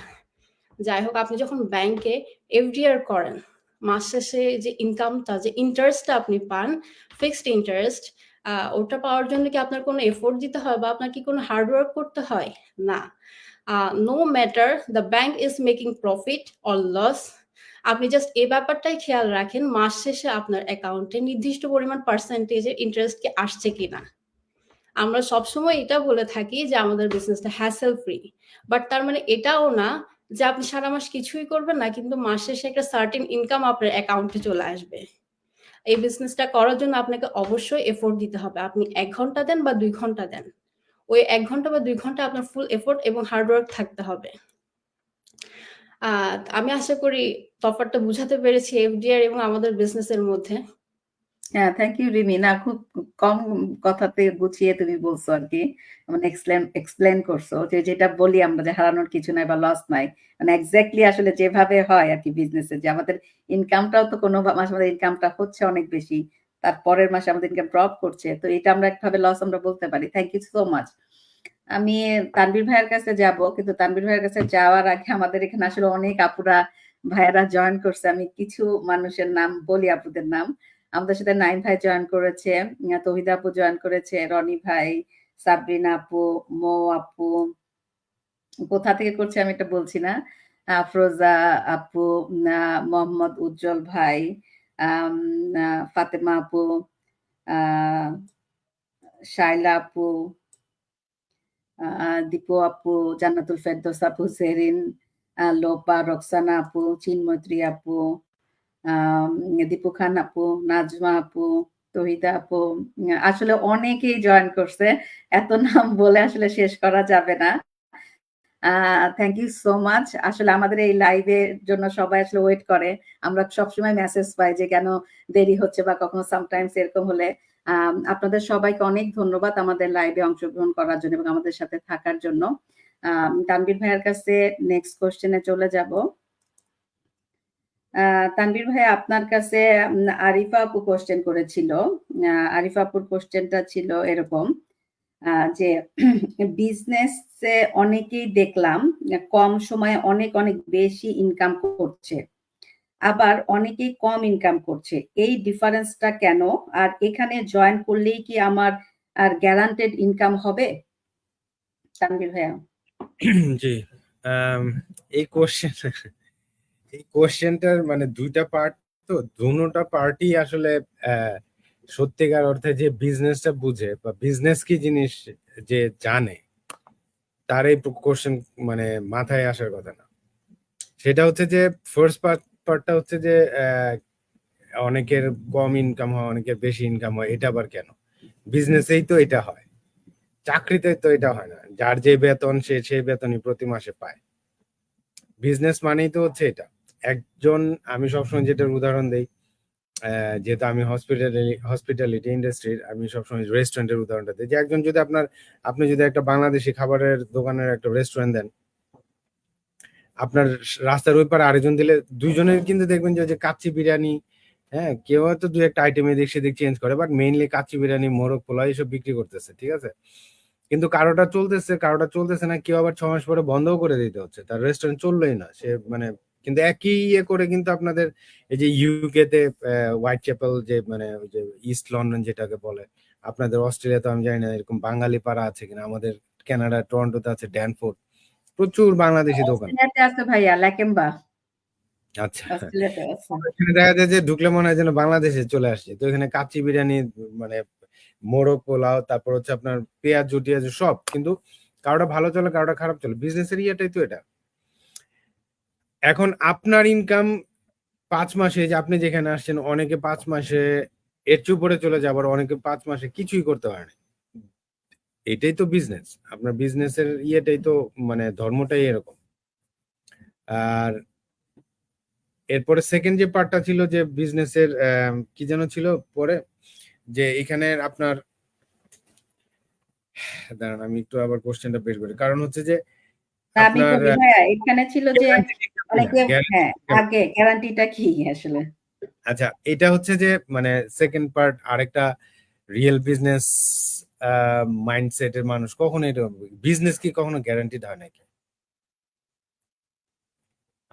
যাই হোক, আপনি যখন ব্যাংকে এফডিআর করেন, মাস শেষে যে ইনকামটা, যে ইন্টারেস্টটা আপনি পান, ফিক্সড ইন্টারেস্ট, ওটা পাওয়ার জন্য কি আপনার কোনো এফোর্ট দিতে হয় বা আপনার কি কোনো হার্ডওয়ার্ক করতে হয়? না। No matter the bank is making profit or loss, আপনি জাস্ট এই ব্যাপারটাই খেয়াল রাখেন মাস শেষে আপনার অ্যাকাউন্টে নির্দিষ্ট পরিমাণ পার্সেন্টেজের ইন্টারেস্ট কি আসছে কিনা। আমরা সবসময় এটা বলে থাকি যে আমাদের বিজনেসটা হ্যাসেল ফ্রি, বাট তার মানে এটাও না যে আপনি সারা মাস কিছুই করবেন না কিন্তু মাস শেষে একটা সার্টেন ইনকাম আপনার অ্যাকাউন্টে চলে আসবে। এই বিজনেসটা করার জন্য আপনাকে অবশ্যই এফোর্ট দিতে হবে। আপনি 1 ঘন্টা দেন বা 2 ঘন্টা দেন, ওই 1 ঘন্টা বা 2 ঘন্টা আপনার ফুল এফোর্ট এবং হার্ডওয়ার্ক থাকতে হবে। আমি আশা করি তফাৎটা বুঝাতে পেরেছি এফডিআর এবং আমাদের বিজনেসের মধ্যে। হ্যাঁ, থ্যাংক ইউ রিমি। না, খুব কম কথাতে গুছিয়ে তুমি বলছো আর কি, মানে এক্সপ্লেন করছো যে যেটা বলি আমরা যে হারানোর কিছু নাই বা লস নাই, মানে এক্স্যাক্টলি আসলে যেভাবে হয় আর কি বিজনেসে, যে আমাদের ইনকামটাও তো কোনো মাসে আমাদের ইনকামটা হচ্ছে অনেক বেশি, তারপরের মাসে আমাদের ইনকাম ড্রপ করছে, তো এটা আমরা একভাবে লস আমরা বলতে পারি। Thank you so much. আমি তানভীর ভাইয়ের কাছে যাব, কিন্তু তানভীর ভাইয়ের কাছে যাওয়ার আগে আমাদের এখানে আসলে অনেক আপুরা ভাইয়েরা জয়েন করছে। আমি কিছু মানুষের নাম বলি, আপুদের নাম। আমাদের সাথে নাইম ভাই জয়েন করেছে, তহিদা আপু জয়েন করেছে, রনি ভাই, সাবরিনা আপু, মো আপু, কোথা থেকে করছে আমি এটা বলছি না, আফরোজা আপু, মোহাম্মদ উজ্জ্বল ভাই, ফাতেমা আপু, শাইলা আপু, দীপু আপু, জান্নাতুল ফেরদৌস আপু, সেরিন, লোপা, রক্সানা আপু, চিন্ময়ত্রী আপু, দীপু খান আপু, নাজমা আপু, তহিদা আপু, আসলে অনেকেই জয়েন করছে। এত নাম বলে আসলে শেষ করা যাবে না। Thank you so much. আসলে আমাদের এই লাইভের জন্য সবাই আসলে ওয়েট করে। আমরা সবসময় মেসেজ পাই যে কেন দেরি হচ্ছে বা কখনো সামটাইমস এরকম হলে। আপনাদের সবাইকে অনেক ধন্যবাদ আমাদের লাইভে অংশগ্রহণ করার জন্য এবং আমাদের সাথে থাকার জন্য। তানভীর ভাইয়ের কাছে নেক্সট কোশ্চেনে চলে যাব। তানভীর ভাই, আপনার কাছে আরিফা আপু কোশ্চেন করেছিল। আরিফা আপুর কোশ্চেনটা ছিল এরকম যে বিজনেসে অনেকেই দেখলাম কম সময়ে অনেক অনেক বেশি ইনকাম করছে, আবার অনেকেই কম ইনকাম করছে, এই ডিফারেন্সটা কেন? আর এখানে জয়েন করলেই কি আমার আর গ্যারান্টেড ইনকাম হবে? তানভীর ভাইয়া। জি, এই কোশ্চেনটার মানে দুইটা পার্ট, তো দুটোটা পার্টই আসলে সত্যিকার অর্থে যে বিজনেসটা বুঝে বা বিজনেস কি জিনিস যে জানে তার এই কোশ্চেন মানে মাথায় আসার কথা না। সেটা হচ্ছে যে ফার্স্ট পার্টটা হচ্ছে যে অনেকের কম ইনকাম হয়, অনেকের বেশি ইনকাম হয়, এটা আবার কেন? বিজনেসেই তো এটা হয়, চাকরিতে তো এটা হয় না। যার যে বেতন সে সেই বেতনই প্রতি মাসে পায়। বিজনেস মানেই তো হচ্ছে এটা। একজন, আমি সবসময় যেটার উদাহরণ দেই, যেহেতু আমি হসপিটালিটি ইন্ডাস্ট্রির, আমি সবসময় রেস্টুরেন্টের উদাহরণটা দিই, যে একজন যদি আপনি যদি একটা বাংলাদেশি খাবারের দোকানের একটা রেস্টুরেন্ট দেন, আপনার রাস্তার ওই পারে আরেকজন দিলে দুইজনের কিন্তু দেখবেন যে কাচ্চি বিরিয়ানি, হ্যাঁ, কেউ হয়তো দু একটা আইটেম এদিক সেদিক চেঞ্জ করে, বাট মেইনলি কাচ্চি বিরিয়ানি, মোরগ পোলাও এইসব বিক্রি করতেছে, ঠিক আছে? কিন্তু কারোটা চলতেছে না, কেউ আবার 6 মাস পরে বন্ধও করে দিতে হচ্ছে, তার রেস্টুরেন্ট চললোই না, সে মানে। কিন্তু একই করে কিন্তু আপনাদের এই যে ইউকে তে হোয়াইট চ্যাপেল, যে মানে ওই যে ইস্ট লন্ডন যেটাকে বলে, আপনাদের অস্ট্রেলিয়াতে আমি জানি না এরকম বাঙালি পাড়া আছে কিনা, আমাদের কানাডা টরন্টোতে আছে ড্যানফোর্ড, প্রচুর বাংলাদেশি দোকান অস্ট্রেলিয়াতে আছে ভাইয়া, ল্যাকেম্বা। আচ্ছা, অস্ট্রেলিয়াতে আছে। এখানে দেখা যায় যে ঢুকলে মনে হয় যেন বাংলাদেশে চলে আসছে। তো এখানে কাচ্চি বিরিয়ানি, মানে মোরগ পোলাও, তারপর হচ্ছে আপনার পেঁয়াজু টিয়াজু সব, কিন্তু কারোটা ভালো চলে কারোটা খারাপ চলে, বিজনেসের ইয়েটাই তো এটা। এখন আপনার ইনকাম 5 মাসে, যে আপনি যেখানে আসছেন, অনেকে 5 মাসে এর চেয়ে উপরে চলে যায়, আবার অনেকে 5 মাসে কিছুই করতে পারে না। এটাই তো বিজনেস, আপনার বিজনেসের ইয়েটাই তো, মানে ধর্মটাই এরকম। আর এরপরে সেকেন্ড যে পার্টটা ছিল যে বিজনেসের, কি যেন ছিল পরে, যে এখানে আপনার, দাঁড়ান আমি একটু আবার কোশ্চেনটা বের করি, কারণ হচ্ছে যে তা আমি আপনার কবি ভাইয়া এখানে ছিল যে অনেকে, guarantee হ্যাঁ, আগে গ্যারান্টিটা কি আসলে? আচ্ছা, এটা হচ্ছে যে মানে সেকেন্ড পার্ট, আরেকটা রিয়েল বিজনেস মাইন্ডসেটের মানুষ কখনো এটা, বিজনেস কি কখনো গ্যারান্টিড হয় নাকি?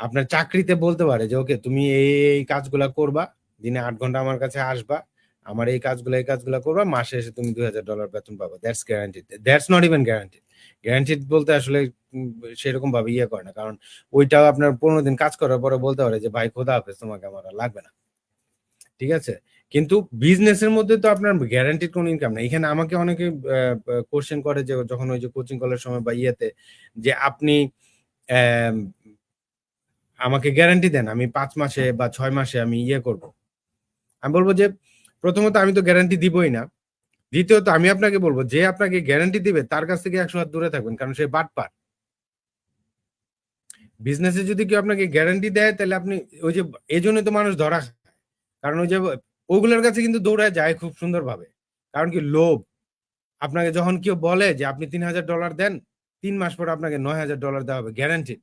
আপনার চাকরিতে বলতে পারে যে ওকে তুমি এই কাজগুলা করবা, দিনে 8 ঘন্টা আমার কাছে আসবা, আমার এই কাজগুলা করবা, মাসে এসে তুমি $2000 বেতন পাবা, that's guaranteed. That's not even guaranteed. Guaranteed বলতে আসলে সেরকম ভাবে ইয়ে করে না, কারণ ওইটাও আপনার 15 দিন কাজ করার পরে বলতে পারে যে ভাই খোদা হাফেজ, তোমাকে আমার আর লাগবে না, ঠিক আছে? কিন্তু বিজনেসের মধ্যে তো আপনার গ্যারান্টিড কোনো ইনকাম নাই। এখানে আমাকে অনেকে কোশ্চেন করে যে যখন ওই যে কোচিং কলের সময় বা ইয়েতে, যে আপনি আহ, আমাকে গ্যারান্টি দেন আমি 5 মাসে বা 6 মাসে আমি ইয়ে করব। আমি বলবো যে প্রথমত আমি তো গ্যারান্টি দিবই না, দ্বিতীয়ত আমি আপনাকে বলবো যে আপনাকে গ্যারান্টি দিবে তার কাছ থেকে 100 হাত দূরে থাকবেন, কারণ সে বাটপার। বিজনেসে যদি কেউ আপনাকে গ্যারান্টি দেয় তাহলে আপনি, ওই যে এই জন্য তো মানুষ ধরা খায়, কারণ ওই যে ওগুলোর কাছে কিন্তু দৌড়ায় যায় খুব সুন্দরভাবে, কারণ কি লোভ। আপনাকে যখন কেউ বলে যে আপনি $3000 দেন, 3 মাস পর আপনাকে $9000 দেওয়া হবে গ্যারান্টি,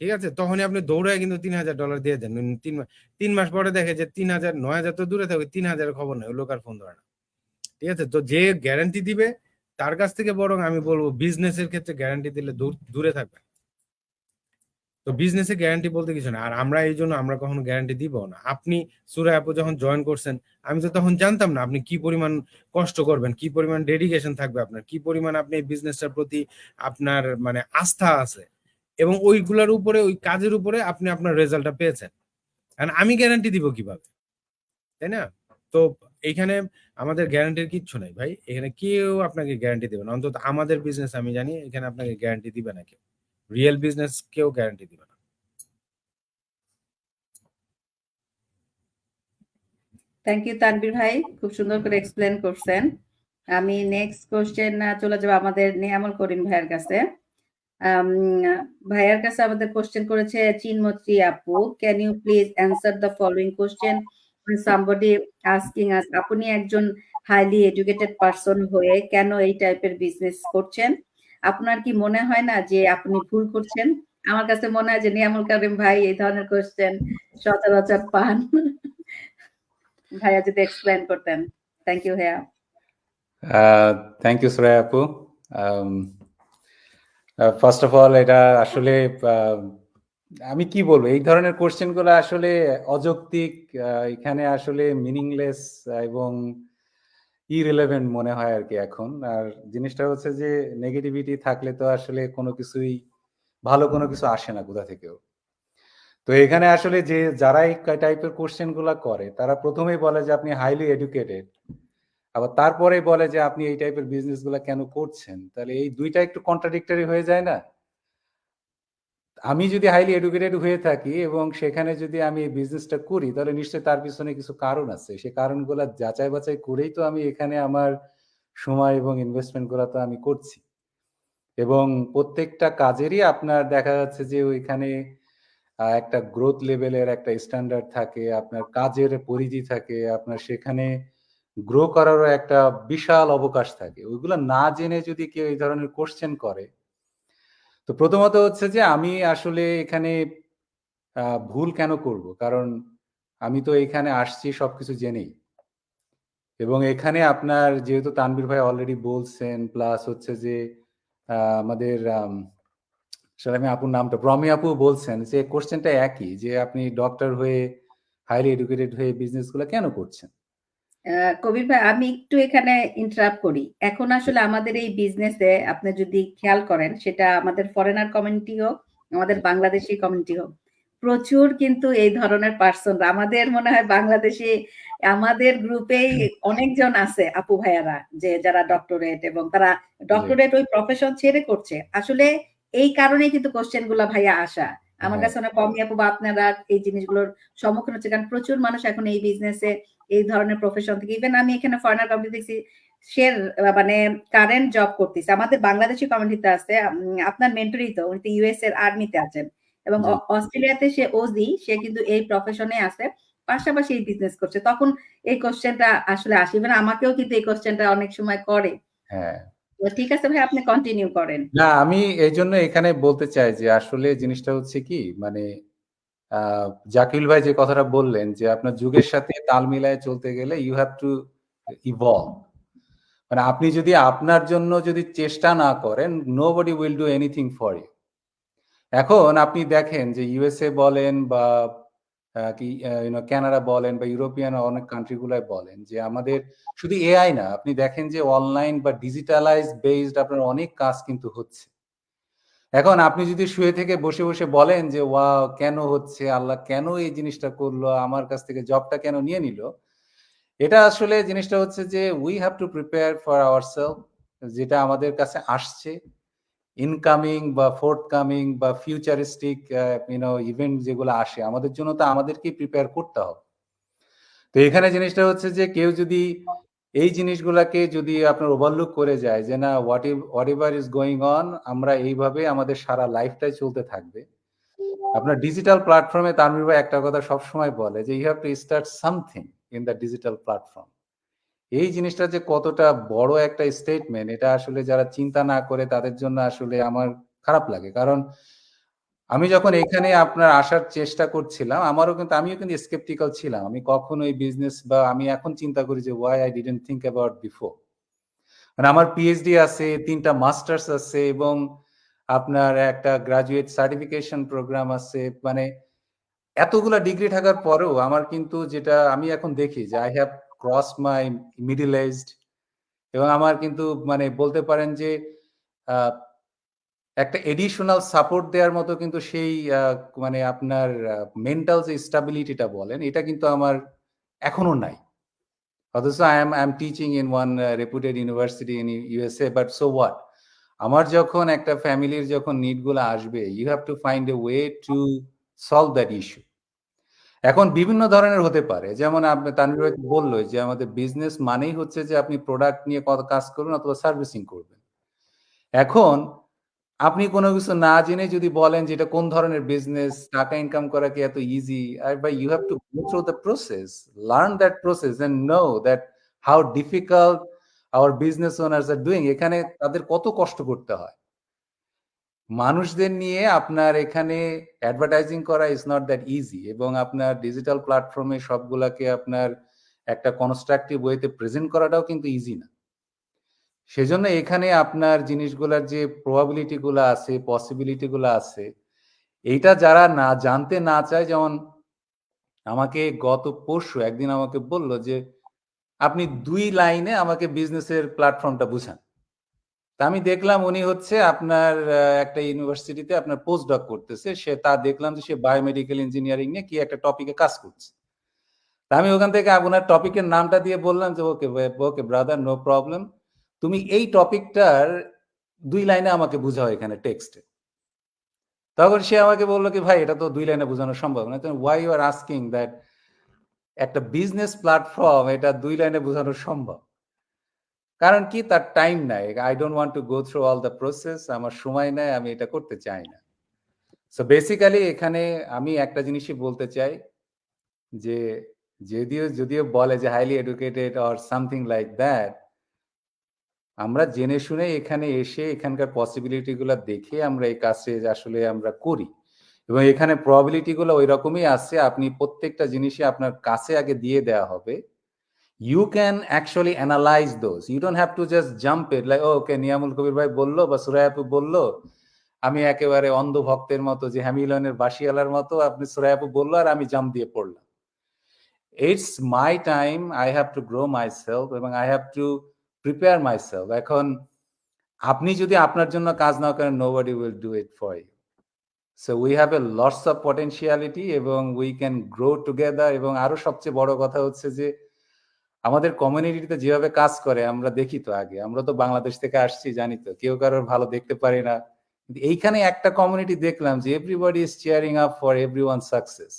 ঠিক আছে, তখনই আপনি দৌড়ায় কিন্তু $3000 দিয়ে দেন। 3 মাস পরে দেখে যে 3000, 9000 তো দূরে থাকবে, 3000 খবর নেই, লোক আর ফোন ধরে না, ঠিক আছে? তো যে গ্যারান্টি দিবে তার কাছ থেকে বরং আমি বলবো বিজনেসের ক্ষেত্রে গ্যারান্টি দিলে দূরে থাকবে। তো বিজনেসে গ্যারান্টি বলতে কিছু না, আর আমরা এই জন্য আমরা কখনো গ্যারান্টি দিব না। আপনি সুরা অ্যাপে যখন জয়েন করছেন, আমি তো তখন জানতাম না আপনি কি পরিমাণ কষ্ট করবেন, কি পরিমাণ ডেডিকেশন থাকবে আপনার, কি পরিমাণ আপনি এই বিজনেসটার প্রতি আপনার মানে আস্থা আছে, এবং ওইগুলোর উপরে, ওই কাজের উপরে আপনি আপনার রেজাল্টটা পেয়েছেন। কারণ আমি গ্যারান্টি দিব কিভাবে, তাই না? তো এইখানে আমাদের গ্যারান্টির কিচ্ছু নাই ভাই, এখানে কেউ আপনাকে গ্যারান্টি দিবে না, অন্তত আমাদের বিজনেস আমি জানি এখানে আপনাকে গ্যারান্টি দিবে না কেউ, রিয়েল বিজনেস কেউ গ্যারান্টি দিবে না। থ্যাংক ইউ তানভীর ভাই, খুব সুন্দর করে এক্সপ্লেন করছেন। আমি নেক্সট কোশ্চেন চলে যাবো আমাদের নিয়ামুল করিম ভাইয়ের কাছে। ভাইয়ার কাছে আমাদের কোশ্চেন করেছে চিন্মত্রী আপু, can you please answer the following question somebody asking us, আপনি একজন হাইলি এডুকেটেড পারসন হয়ে কেন এই টাইপের বিজনেস করছেন? আপনার কি মনে হয় না যে আপনি ভুল করছেন? আমার কাছে মনে হয় যে নিয়ামুল করিম ভাই এই ধরনের কোশ্চেন সচরাচর পান। ভাইয়া যদি এক্সপ্লেন করতেন। থ্যাংক ইউ ভাইয়া। থ্যাংক ইউ সুরাই আপু। ফার্স্ট অফ অল এটা আসলে আমি কি বলবো, এই ধরনের কোশ্চেন গুলো আসলে অযৌক্তিক, এখানে আসলে মিনিংলেস এবং ইরিলেভেন্ট মনে হয় আর কি এখন। আর জিনিসটা হচ্ছে যে নেগেটিভিটি থাকলে তো আসলে কোনো কিছুই, ভালো কোনো কিছু আসে না কোথা থেকেও। তো এখানে আসলে যে যারা এই টাইপের কোশ্চেন গুলা করে তারা প্রথমেই বলে যে আপনি হাইলি এডুকেটেড, আবার তারপরে বলে যে আপনি এই টাইপের বিজনেস গুলা কেন করছেন। তাহলে এই দুইটা একটু কন্ট্রাডিক্টরি হয়ে যায় না? আমি যদি হাইলি এডুকেটেড হয়ে থাকি এবং সেখানে যদি আমি এই বিজনেসটা করি, তাহলে নিশ্চয়ই তার পিছনে কিছু কারণ আছে। সেই কারণগুলো যাচাই বাছাই করেই তো আমি এখানে আমার সময় এবং ইনভেস্টমেন্ট গুলা তো আমি করছি। এবং প্রত্যেকটা কাজেরই আপনার দেখা যাচ্ছে যে ওইখানে একটা গ্রোথ লেভেলের একটা স্ট্যান্ডার্ড থাকে, আপনার কাজের পরিধি থাকে, আপনার সেখানে গ্রো করারও একটা বিশাল অবকাশ থাকে। ওইগুলো না জেনে যদি কেউ এই ধরনের কোশ্চেন করে, তো প্রথমত হচ্ছে যে আমি আসলে এখানে ভুল কেন করব? কারণ আমি তো এখানে আসছি সবকিছু জেনেই। এবং এখানে আপনার যেহেতু তানভীর ভাই অলরেডি বলছেন, প্লাস হচ্ছে যে আমাদের আসলে আমি আপুর নামটা প্রমি আপু বলছেন যে কোশ্চেনটা একই, যে আপনি ডক্টর হয়ে হাইলি এডুকেটেড হয়ে বিজনেসগুলো কেন করছেন? কবির ভাই আমি একটু এখানে ইন্টারাপ্ট করি। এখন আসলে আমাদের এই বিজনেসে আপনি যদি খেয়াল করেন, সেটা আমাদের ফরেনার কমিউনিটি হোক, আমাদের বাংলাদেশি কমিউনিটি হোক, প্রচুর কিন্তু এই ধরনের পার্সন আমাদের মনে হয় বাংলাদেশে আমাদের গ্রুপেই অনেকজন আছে আপু ভাইয়ারা যে যারা ডক্টরেট এবং তারা ডক্টরেট ওই প্রফেশন ছেড়ে করছে আসলে এই কারণেই কিন্তু কোশ্চেন গুলা ভাইয়া আসা আমার কাছে অনেক কমই আপু বা আপনারা এই জিনিসগুলোর সম্মুখীন হচ্ছে কারণ প্রচুর মানুষ এখন এই বিজনেসে এই ধরনের প্রফেশন থেকে ইভেন আমি এখানে ফরেনার কোম্পানি দেখছি সে মানে কারেন্ট জব করতেছে আমাদের বাংলাদেশি কমিউনিটিতে আছে আপনার মেন্টরই তো উনি ইউএস এর আর্মিতে আছেন এবং অস্ট্রেলিয়াতে সে ওজি সে কিন্তু এই প্রফেশনে আছে পাশাপাশি এই বিজনেস করছে তখন এই কোশ্চেনটা আসলে আসে ইভেন আমাকেও কিন্তু এই কোশ্চেনটা অনেক সময় করে হ্যাঁ ঠিক আছে ভাই আপনি কন্টিনিউ করেন না আমি এই জন্য এখানে বলতে চাই যে আসলে জিনিসটা হচ্ছে কি মানে জাকিল ভাই যে কথাটা বললেন যে আপনার যুগের সাথে তাল মিলায় চলতে গেলে ইউ হ্যাভ টু ইভলভ মানে আপনি যদি আপনার জন্য যদি চেষ্টা না করেন nobody will do anything for you এখন আপনি দেখেন যে ইউএসএ বলেন বা কি কানাডা বলেন বা ইউরোপিয়ান অনেক কান্ট্রিগুলোয় বলেন যে আমাদের শুধু এআই না আপনি দেখেন যে অনলাইন বা ডিজিটালাইজ বেসড আপনার অনেক কাজ কিন্তু হচ্ছে এখন আপনি যদি শুয়ে থেকে বসে বসে বলেন যে ওয়াও কেন হচ্ছে আল্লাহ কেন এই জিনিসটা করলো আমার কাছ থেকে জবটা কেন নিয়ে নিল এটা আসলে জিনিসটা হচ্ছে যে we have to prepare for ourself যেটা আমাদের কাছে আসছে ইনকামিং বা ফোর্থ কামিং বা ফিউচারিস্টিক ইভেন্ট যেগুলো আসে আমাদের জন্য তো আমাদেরকেই প্রিপেয়ার করতে হবে তো এখানে জিনিসটা হচ্ছে যে কেউ যদি এই জিনিসগুলাকে যদি আপনার ওভারলুক করে যায় যে না what ever is going on আমরা এইভাবে আমাদের সারা লাইফটাই চলতে থাকবে আপনার ডিজিটাল প্ল্যাটফর্মে তানভীর ভাই একটা কথা সবসময় বলে যে you have to start something in the digital platform এই জিনিসটা যে কতটা বড় একটা স্টেটমেন্ট এটা আসলে যারা চিন্তা না করে তাদের জন্য আসলে আমার খারাপ লাগে কারণ আমি যখন এখানে আপনার আসার চেষ্টা করছিলাম আমিও কিন্তু স্কেপটিক্যাল ছিলাম আমি কখনো এই বিজনেস বা আমি এখন চিন্তা করি যে why I didn't think about before মানে আমার পিএইচডি আছে 3টা মাস্টার্স আছে এবং আপনার একটা গ্রাজুয়েট সার্টিফিকেশন প্রোগ্রাম আছে মানে এতগুলা ডিগ্রি থাকার পরেও আমার কিন্তু যেটা আমি এখন দেখি যে I have cross my middle aged এবং আমার কিন্তু মানে বলতে পারেন যে একটা এডিশনাল সাপোর্ট দেওয়ার মতো কিন্তু সেই মানে আপনার মেন্টাল যে স্টেবিলিটিটা বলেন এটা কিন্তু আমার এখনো নাই অথচ I am teaching in one reputed university in USA but so what আমার যখন একটা ফ্যামিলির যখন নিডগুলো আসবে you have to find a way to solve that issue এখন বিভিন্ন ধরনের হতে পারে যেমন আপনি তানভীর ভাই বললো যে আমাদের বিজনেস মানেই হচ্ছে যে আপনি প্রোডাক্ট নিয়ে কত কাজ করবেন অথবা সার্ভিসিং করবেন এখন আপনি কোনো কিছু না জেনে যদি বলেন যে এটা কোন ধরনের বিজনেস টাকা ইনকাম করা কি এত ইজি বা you have to go through the process learn that process and know that how difficult our business owners are doing এখানে তাদের কত কষ্ট করতে হয় মানুষদের নিয়ে আপনার এখানে অ্যাডভার্টাইজিং করা ইজ নট দ্যাট ইজি এবং আপনার ডিজিটাল প্ল্যাটফর্মে সবগুলাকে আপনার একটা কনস্ট্রাকটিভ ওয়েতে প্রেজেন্ট করাটাও কিন্তু ইজি না সেজন্য এখানে আপনার জিনিসগুলোর যে প্রবাবিলিটি গুলো আছে পসিবিলিটি গুলো আছে এইটা যারা না জানতে না চায় যেমন আমাকে গত পরশু একদিন আমাকে বলল যে আপনি 2 লাইনে আমাকে বিজনেসের প্ল্যাটফর্মটা বুঝান তা আমি দেখলাম উনি হচ্ছে আপনার একটা ইউনিভার্সিটিতে আপনার পোস্ট ডক করতেছে সে তা দেখলাম যে সে বায়োমেডিক্যাল ইঞ্জিনিয়ারিং নিয়ে কি একটা টপিকে কাজ করছে তা আমি ওখান থেকে আপনার টপিকের নামটা দিয়ে বললাম যে ওকে ব্রাদার নো প্রবলেম তুমি এই টপিকটার 2 লাইনে আমাকে বুঝাও এখানে টেক্সটে তখন সে আমাকে বললো কি ভাই এটা তো 2 লাইনে বোঝানো সম্ভব না why you are asking that একটা বিজনেস প্ল্যাটফর্ম এটা 2 লাইনে বোঝানো সম্ভব কারণ কি তার টাইম নাই I don't want to go through all the process আমার সময় নাই আমি এটা করতে চাই না সো বেসিক্যালি এখানে আমি একটা জিনিসই বলতে চাই যে যদিও বলে যে highly educated or something like that আমরা জেনে শুনে এখানে এসে এখানকার পসিবিলিটি গুলো দেখে আমরা এই কাজে আসলে আমরা করি এবং এখানে প্রবাবিলিটি গুলো ওই রকমই আছে আপনি প্রত্যেকটা জিনিসই আপনার কাছে আগে দিয়ে দেওয়া হবে you can actually analyze those you don't have to just jump it like okay Niamul কবির ভাই বললো বা সুরাই আপু বললো আমি একেবারে অন্ধ ভক্তের মতো যে হ্যামিলনের বাসিয়ালার মতো আপনি সুরাই আপু বললো আর আমি জাম্প দিয়ে পড়লাম it's my time I have to grow myself এবং I have to prepare myself এখন আপনি যদি আপনার জন্য কাজ না করেন nobody will do it for you so we have a lots of potentiality এবং উই ক্যান গ্রো টুগেদার। এবং আরো সবচেয়ে বড় কথা হচ্ছে যে আমাদের কমিউনিটিতে যেভাবে কাজ করে আমরা দেখি তো, আগে আমরা তো বাংলাদেশ থেকে আসছি, জানি তো কেউ কারোর ভালো দেখতে পারি না, কিন্তু এইখানে একটা কমিউনিটি দেখলাম যে everybody is cheering up for everyone success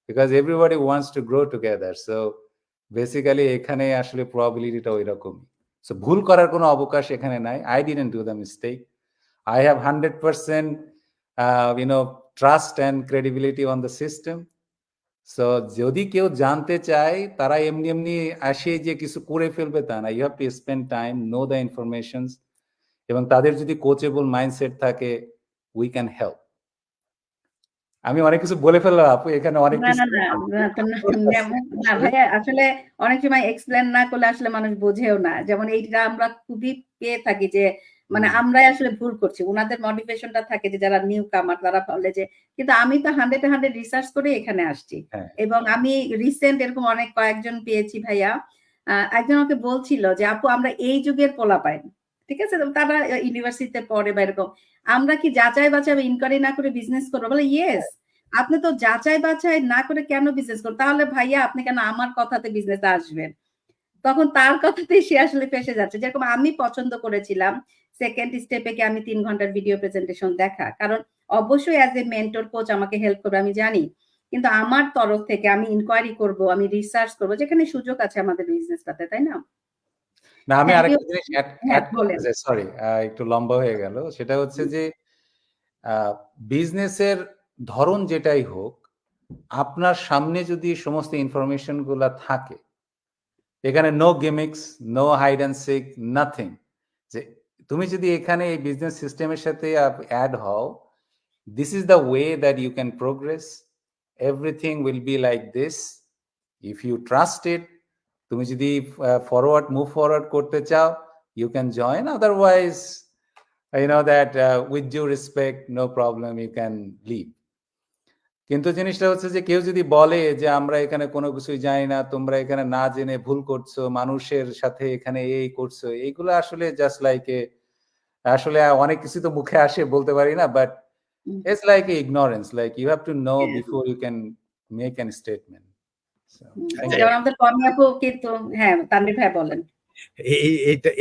because everybody wants to grow together. So basically এখানে আসলে প্রবাবিলিটিটা ওই রকমই। সো ভুল করার কোনো অবকাশ এখানে নাই। I didn't do the mistake. I have 100% trust and credibility on the system. So যদি কেউ জানতে চায় তারা এমনি এমনি আসে যে কিছু করে ফেলবে তা না। You have to spend time, know the informations, এবং তাদের যদি কোচেবল মাইন্ডসেট থাকে, we can help. আমি অনেক কিছু বলে ফেললাম আপু, এখানে অনেক না কিছু না না না ভাইয়া, আসলে অনেক সময় এক্সপ্লেন না করলে আসলে মানুষ বোঝেও না। যেমন এইটা আমরা খুবই পেয়ে থাকি যে মানে আমরাই আসলে ভুল করছি। ওনাদের মোটিভেশনটা থাকে যে যারা নিউ কামার তারা বলে যে, কিন্তু আমি তো 100 রিসার্চ করে এখানে আসছি। হ্যাঁ। এবং আমি রিসেন্ট এরকম অনেক কয়েকজন পেয়েছি ভাইয়া। একজন আমাকে বলছিল যে আপু আমরা এই যুগের পোলাপাইন, ঠিক আছে, তারা ইউনিভার্সিটিতে পড়ে বা এরকম, আমরা কি যাচাই বাছাই ইনকোয়ারি না করে বিজনেস করবো? বলে ইয়েস। আপনি তো যাচাই বাছাই না করে কেন বিজনেস করবেন? তাহলে ভাইয়া আপনি কেন আমার কথাতে বিজনেসে আসবেন? তখন তার কথাতেই সে আসলে ফেসে যাচ্ছে। যেরকম আমি পছন্দ করেছিলাম সেকেন্ড স্টেপে কি আমি 3 ঘন্টার ভিডিও প্রেজেন্টেশন দেখা, কারণ অবশ্যই অ্যাজ এ মেন্টর কোচ আমাকে হেল্প করবে আমি জানি, কিন্তু আমার তরফ থেকে আমি ইনকোয়ারি করব, আমি রিসার্চ করব, যেখানে সুযোগ আছে আমাদের বিজনেসটাতে, তাই না? না, আমি হ্যাঁ, আরেকটা জিনিস অ্যাড করতে বলেন। চাই, সরি একটু লম্বা হয়ে গেল। সেটা হচ্ছে যে বিজনেসের ধরন যেটাই হোক, আপনার সামনে যদি সমস্ত ইনফরমেশন গুলা থাকে, এখানে no gimmicks, no hide and seek, nothing, যে তুমি যদি এখানে এই বিজনেস সিস্টেমের সাথে অ্যাড হও, this is the way that you can progress, everything will be like this if you trust it. তুমি যদি মুভ ফরওয়ার্ড করতে চাও, you can join, otherwise you know that with due respect, no problem, you can leave. কিন্তু জিনিসটা হচ্ছে যে কেউ যদি বলে যে আমরা এখানে কোনো কিছুই জানি না, তোমরা এখানে না জেনে ভুল করছো, মানুষের সাথে এখানে এই করছো, এইগুলো আসলে জাস্ট লাইক আসলে অনেক কিছু তো মুখে আসে, বলতে পারি না, but it's like ignorance, like you have to know before you can make an statement. যেমন আমাদের কমি আপু কিন্তু, হ্যাঁ তানভীর ভাই বলেন।